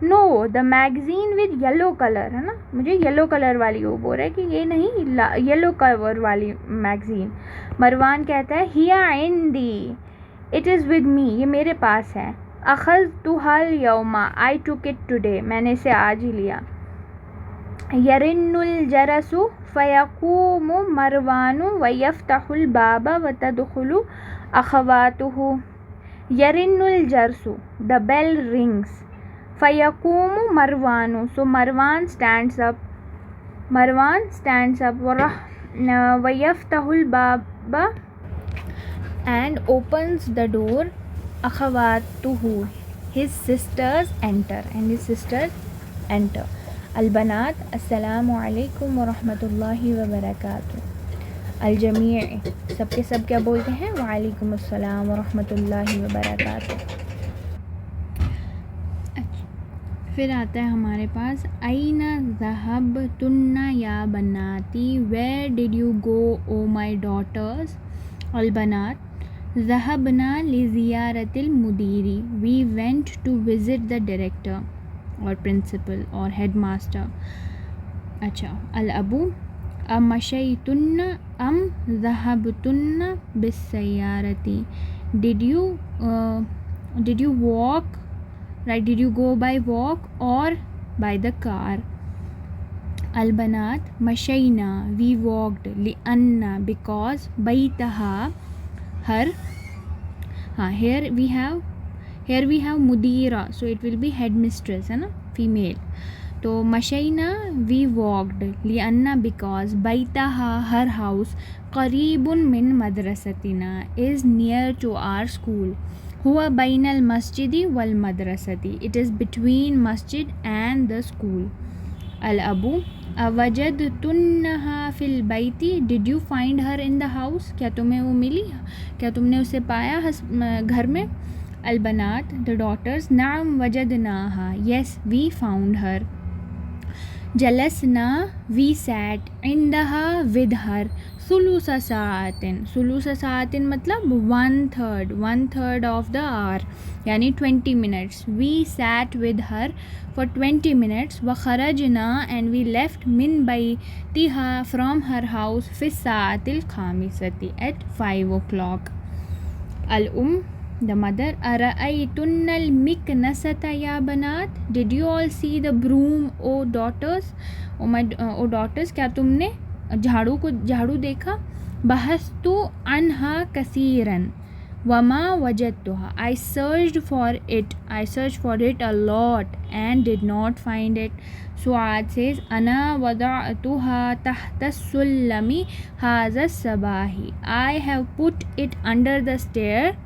Speaker 1: no the magazine with yellow colour, है ना, मुझे येलो कलर वाली, वो बोल रहा है कि ये नहीं, येलो कवर वाली मैगज़ीन। मरवान कहता है हिया इंदी, इट इज़ विद मी, ये मेरे पास है। अखज़तुहल यौमा, आई टुक इट टुडे, मैंने इसे आज ही लिया। यरिन्नुल जरसु फ़यक़ूमु मरवानु वयफ़्तहुल बाबा वतदख़ुलु अख़वातुहु। यरिन्नुल जरसु, द बेल रिंग्स, फ़यक़ूमु मरवानु, so Marwan stands up, Marwan stands up, वयफ़्तहुल बाबा, and opens the door, अख़वातुहु, his sisters enter, and his sisters enter। अलबनात, अस्सलामु अलैकुम व रहमतुल्लाहि व बरकातुहू। अलजमीअ, सबके सब क्या बोलते हैं, वालेकुम अस्सलाम व रहमतुल्लाहि व बरकातुहू। फिर आता है हमारे पास आइना ज़हबतुन्ना या बनाती, where did you go O my daughters. अलबनात, ज़हबना लिज़ियारतिल मुदीरी, we went to visit the director और प्रिंसिपल और हेड मास्टर। अच्छा, अल अबू अमशैतुन्ना अम ज़हबतुन्ना बिस्सयारती, did you walk, right, did you go by walk और बाय द कार। अलबनात मशैना, वी वॉक्ड, लिअन्ना, बिकॉज, बैतहा, हर, हाँ, here we have मुदीरा, so it will be head mistress, है ना, फीमेल। तो मशैना, वी वॉक्ड, लिअन्ना, बिकॉज, बैतहा, हर हाउस, करीबुन मिन मदरसतिना, is near to our school, हुआ बैनल मस्जिदी वल मदरसती, it is between masjid and the school. अल अबू अवजदतुन्नहा फिल बैती, did you find her in the house, क्या तुम्हें वो मिली, क्या तुमने उसे पाया घर में। अलबनात, द डॉटर्स, नाम वजदनाहा, येस वी फाउंड हर। जलसना, वी सैट, इंदहा, विद हर, सुलूसा सातिन, सुलूसा सातिन मतलब 1/3 ऑफ द आवर, यानी 20 minutes। We sat with her for 20 minutes। व खरजना, एंड वी लेफ्ट, मिन बैतिहा, फ्रॉम हर हाउस, फिस सातिल खामिसती, एट 5 o'clock। अल the mother, अरअयतुन्नल मिकनसता या बनात, did you all see the broom O daughters, O daughters, क्या तुमने झाड़ू देखा। बहस्तु अनहा कसीरन, वमा वजदतुहा, I searched for it a lot and did not find it। सुआद says अना वदअतुहा तहता सुल्लमी हाज़ा सबाही, I have put it under the stair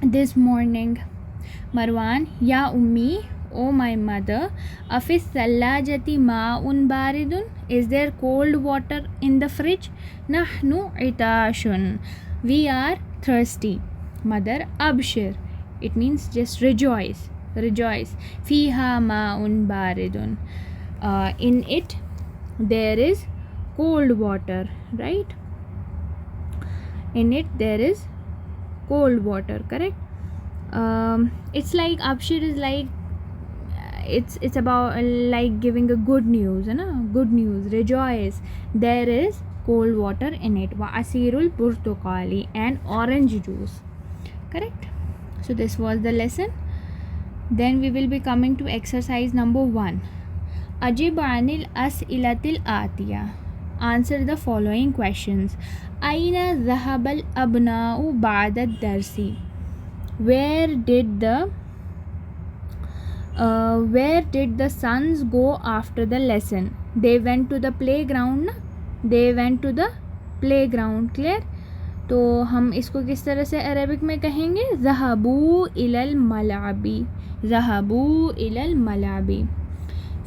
Speaker 1: this morning। मरवान, या उम्मी, O my mother, अफिस सल्लाजती माउन बारिदुन, is there cold water in the fridge. नहनु इताशुन, वी आर thirsty। मदर, अबशिर, it means just rejoice। फ़ीहा माउन बारिदुन, in it there is cold water, right, in it there is cold water, correct। it's like abshir is like it's about like giving a good news, है ना, good news, rejoice, there is cold water in it. wa asirul burtukali, and orange juice. Correct. So this was the lesson. Then we will be coming to exercise number 1. Ajib anil as'ilatil atiya. Answer the following questions. Aina dhahabal abna'u ba'da darsi. Where did the sons go after the lesson? They went to the playground ना, they went to the playground. Clear. तो हम इसको किस तरह से Arabic में कहेंगे? ज़हबू इलल मलाबी, ज़हबू इलल मलाबी.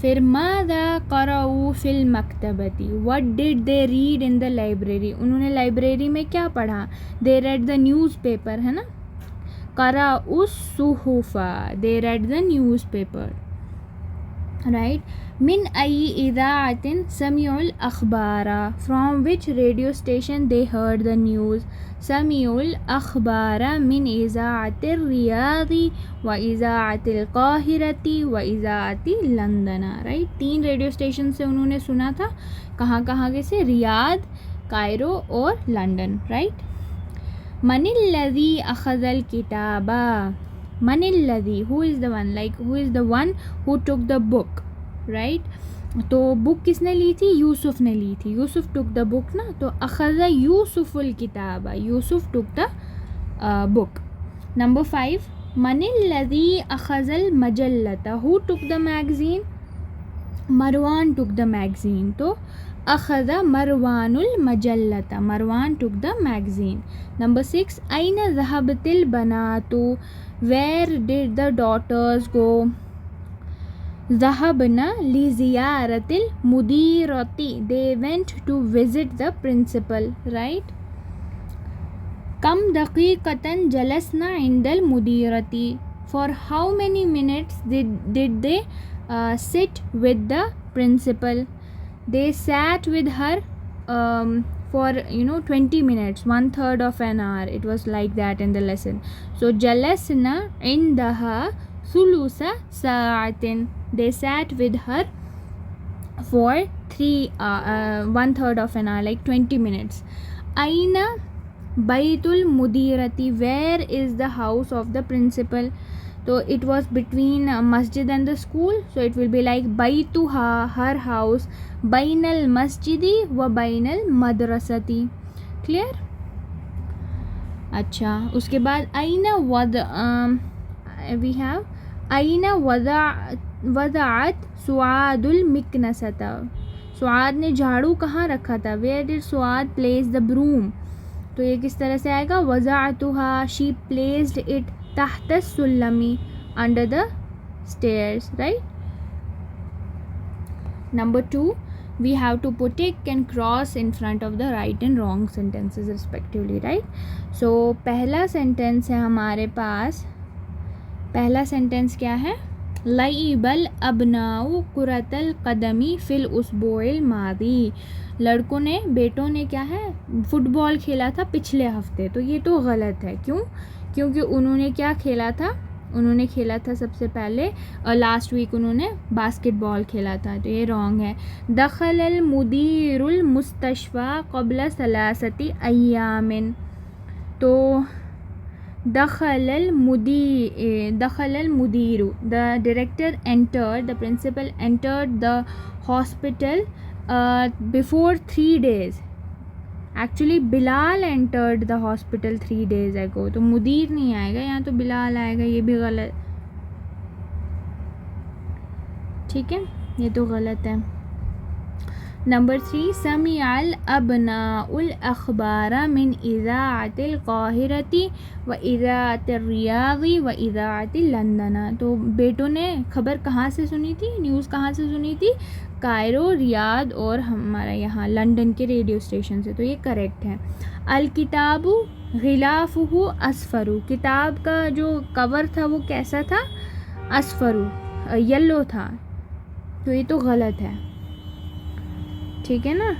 Speaker 1: फिर मादा क़रऊ फ़िल मकतबती. What did they read in the library. उन्होंने लाइब्रेरी में क्या पढ़ा? दे रेड द न्यूज़पेपर, है ना. क़रऊ सुहुफ़ा, they read the newspaper. Right. मिन आई इज़ाअतिन समिउल अख़बारा. From which radio station they heard the news? समिउल अख़बारा मिन इज़ाअतिर रियादी व इज़ाअतिल क़ाहिरती व इज़ाअति लंदना. राइट. 3 रेडियो स्टेशन से उन्होंने सुना था. कहाँ कहाँ के से? रियाद, कायरो और लंदन. राइट. मनिल्लज़ी अख़ज़ल किताबा. मनिल्लज़ी, who is the one, like who is the one who took the book. Right. तो बुक किसने ली थी? यूसुफ ने ली थी. यूसुफ टुक द बुक ना. तो अख़ज़ यूसुफुल किताबा, Yusuf took the book. Number 5. मनिल्लज़ी अख़ज़ल मजल्लता. Who took the magazine? Marwan took the magazine. तो अख़ज़ मरवानुल मजल्लता, Marwan took the magazine. Number 6. अयना ज़हबतिल बनातु. Where did the daughters go? ज़हबना लिज़ियारतिल मुदीरती. They went to visit the principal. Right. कम दक़ीक़तन जलसना इंदल मुदीरती. For how many minutes did they sit with the principal? They sat with her for 20 minutes, 1/3 of an hour. It was like that in the lesson. So jalasna indaha thulusa sa'atin. They sat with her for 1/3 of an hour, like 20 minutes. Aina baytul mudirati. Where is the house of the principal? So it was between masjid and the school. So it will be like baytuha, her house, bainal masjidi wa bainal madrasati. Clear. अच्छा, उसके बाद आइना वद we have आइना वदाअत सुआदुल मिकनसता. सुआद ने झाड़ू कहाँ रखा था? Where did सुआद place the broom? तो ये किस तरह से आएगा? वज़अतुहा, she placed it तहत सुल्लमी, under the stairs. Right. Number 2, we have to put tick and cross in front of the right and wrong sentences respectively. Right. So पहला sentence है हमारे पास. पहला सेंटेंस क्या है? लईबल अबनाउ कुरतल कदमी फिल उसबुइल मादी. लड़कों ने, बेटों ने क्या है? फुटबॉल खेला था पिछले हफ्ते. तो ये तो गलत है. क्यों? क्योंकि उन्होंने क्या खेला था? उन्होंने खेला था सबसे पहले लास्ट वीक उन्होंने बास्केटबॉल खेला था. तो ये रॉन्ग है. दखलल मुदीरुल मुस्तशफा क़ब्ल सलासति अय्यामिन. तो दखलल मुदीरु, the director entered, the principal entered the hospital before 3 days. Actually Bilal entered the hospital 3 days ago. तो मुदीर नहीं आएगा यहाँ, तो बिलाल आएगा. ये भी गलत. ठीक है, ये तो गलत है. नंबर 3. समिअल अबनाउल अख़बारा मिन इज़ाअतिल क़ाहिरती व इज़ाअतिर रियादी व इज़ाअतिल लंदना. तो बेटों ने खबर कहाँ से सुनी थी? न्यूज़ कहाँ से सुनी थी? कायरो, रियाद और हमारा यहाँ लंदन के रेडियो स्टेशन से. तो ये करेक्ट है. अल किताबु ग़िलाफ़ुहु अस्फ़रु. किताब का जो कवर था वो कैसा था? अस्फ़रु, येलो था. तो ये तो गलत है. ठीक है ना.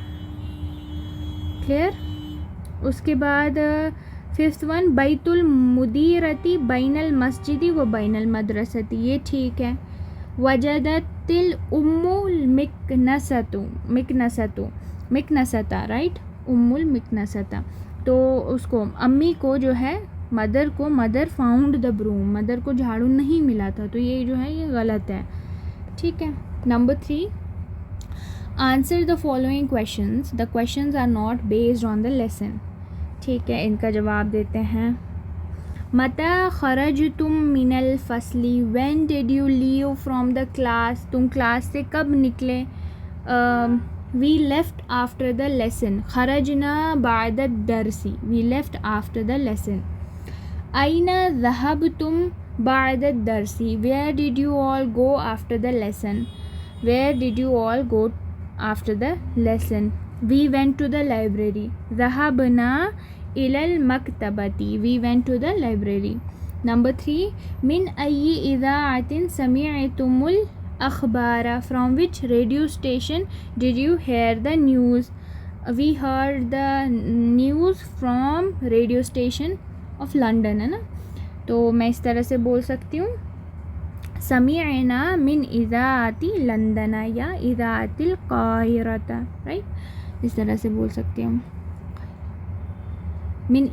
Speaker 1: क्लियर. उसके बाद 5th वन, बैतुल मुदीरती बैनल मस्जिदी व बैनल मदरसती. ये ठीक है. वजदतिल उम्मुल मिकनसता, राइट, उम्मुल मिकनसता। तो उसको अम्मी को जो है mother found the broom, mother को झाड़ू नहीं मिला था, तो ये जो है ये गलत है। ठीक है। Number 3, answer the following questions, the questions are not based on the lesson. ठीक है, इनका जवाब देते हैं। मता खरजतुम मिनल फसली, when did you leave from the class, तुम क्लास से कब निकले। We left after the lesson, खरजना बाद दरसी, we left after the lesson. आइना ज़हबतुम बाद दरसी, where did you all go after the lesson, where did you all go after the lesson. We went to the library, ज़हबना इलल मकतबती, we went to the library. Number 3, मिन अय्यि इज़ाअतिन समिअतुमुल अखबारा, from which radio station did you hear the news. We heard the news from radio station of London, है ना। तो मैं इस तरह से बोल सकती हूँ, समिअना मिन इज़ाअति लंदना या इज़ाअतिल काहिरता, राइट, इस तरह से बोल सकती हूँ। मिन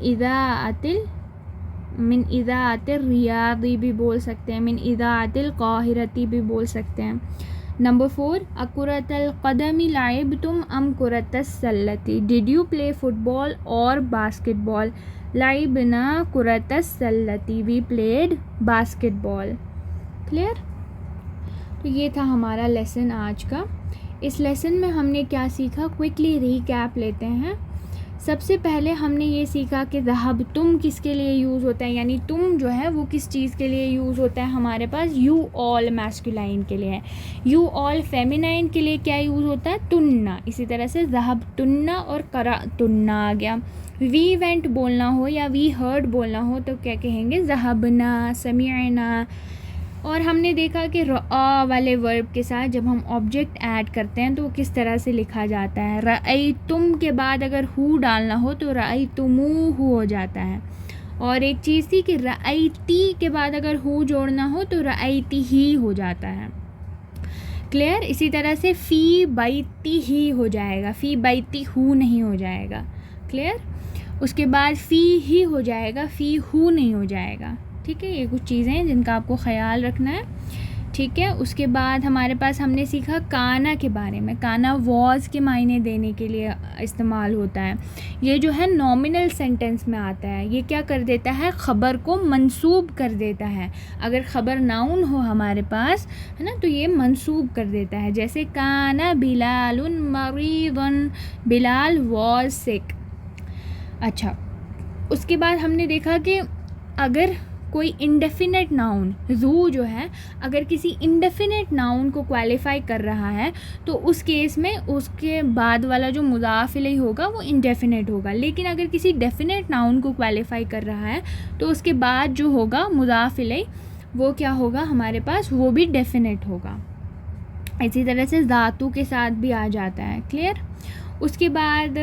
Speaker 1: इज़ाअतिल रियादी भी बोल सकते हैं, मिन इज़ाअतिल काहिरती भी बोल सकते हैं। नंबर 4, अकुरतल क़दमी लाइबतुम अम कुरतस सल्लती, डिड यू प्ले फुटबॉल और बास्केटबॉल। लाइबना कुरतस सल्लती, वी प्लेड बास्केटबॉल। क्लियर। तो ये था हमारा लेसन आज का। इस लेसन में हमने क्या सीखा, क्विकली रीकैप लेते हैं। सबसे पहले हमने ये सीखा कि ज़हब तुम किसके लिए यूज़ होता है, यानी तुम जो है वो किस चीज़ के लिए यूज़ होता है हमारे पास, यू ऑल मैस्कुलाइन के लिए है, यू ऑल फेमिनाइन के लिए क्या यूज़ होता है, तुन्ना। इसी तरह से ज़हब तुन्ना और करा तुन्ना आ गया। वी वेंट बोलना हो या वी हर्ड बोलना हो तो क्या कहेंगे, ज़हबना, समिअना। और हमने देखा कि रआ वाले वर्ब के साथ जब हम ऑब्जेक्ट ऐड करते हैं तो वो किस तरह से लिखा जाता है। रअयतुम के बाद अगर हु डालना हो तो रअयतुमू हो जाता है। और एक चीज़ थी कि रअयती के बाद अगर हु जोड़ना हो तो रअयती ही हो जाता है। क्लियर। इसी तरह से फ़ी बैती ही हो जाएगा, फ़ी बैती हु नहीं हो जाएगा। क्लियर। उसके बाद फ़ी ही हो जाएगा, फ़ी हु नहीं हो जाएगा। ठीक है, ये कुछ चीज़ें हैं जिनका आपको ख्याल रखना है। ठीक है। उसके बाद हमारे पास हमने सीखा काना के बारे में। काना वॉज के मायने देने के लिए इस्तेमाल होता है। ये जो है नॉमिनल सेंटेंस में आता है। ये क्या कर देता है, ख़बर को मंसूब कर देता है। अगर ख़बर नाउन हो हमारे पास, है ना, तो ये मंसूब कर देता है। जैसे काना बिलालुन मरीदन, बिलाल वॉज सिक। अच्छा, उसके बाद हमने देखा कि अगर कोई इंडेफिनेट नाउन, ज़ू जो है, अगर किसी इंडेफिनेट नाउन को क्वालिफाई कर रहा है तो उस केस में उसके बाद वाला जो मुज़ाफ़ इलैहि होगा वो इंडेफिनेट होगा। लेकिन अगर किसी डेफिनेट नाउन को क्वालिफाई कर रहा है तो उसके बाद जो होगा मुज़ाफ़ इलैहि वो क्या होगा हमारे पास, वो भी डेफिनेट होगा। इसी तरह से ज़ातु के साथ भी आ जाता है। क्लियर। उसके बाद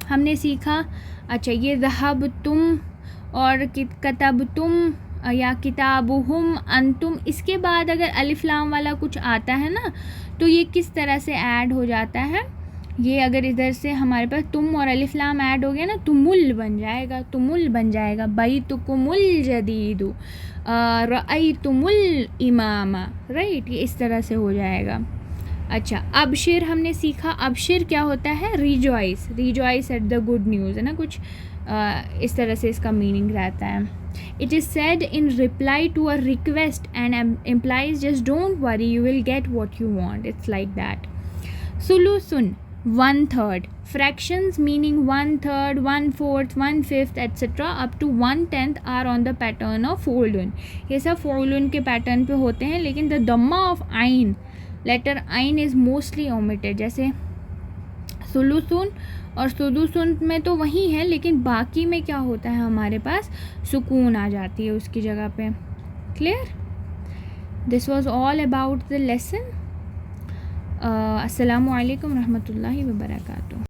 Speaker 1: हमने सीखा, अच्छा, ये ज़हब तुम और कतब तुम या किताबुहुम अंतुम, इसके बाद अगर अलिफ लाम वाला कुछ आता है ना तो ये किस तरह से ऐड हो जाता है। ये अगर इधर से हमारे पास तुम और अलिफ लाम ऐड हो गया ना, तुमुल बन जाएगा, तुमुल बन जाएगा। बैतुकुमुल जदीदु, रअयतुमुल इमामा, राइट, ये इस तरह से हो जाएगा। अच्छा, अबशिर हमने सीखा। अबशिर क्या होता है, rejoice, rejoice at the good news, है ना, कुछ इस तरह से इसका मीनिंग रहता है। It is said in reply to a request and implies just don't worry you will get what you want, it's like that. सुलुसुन 1/3, fractions meaning 1/3, 1/4, 1/5 etc. up to 1/10 are on the pattern of foldun। ये सब फोल्डन के pattern पे होते हैं, लेकिन the दम्मा of आइन, लेटर आइन इज़ मोस्टली ओमिटेड। जैसे सुलुसुन और सुदुसुन में तो वही है, लेकिन बाकी में क्या होता है हमारे पास, सुकून आ जाती है उसकी जगह पे। Clear. This was all about the lesson. अस्सलामु अलैकुम रहमतुल्लाहि व बरकातुहू।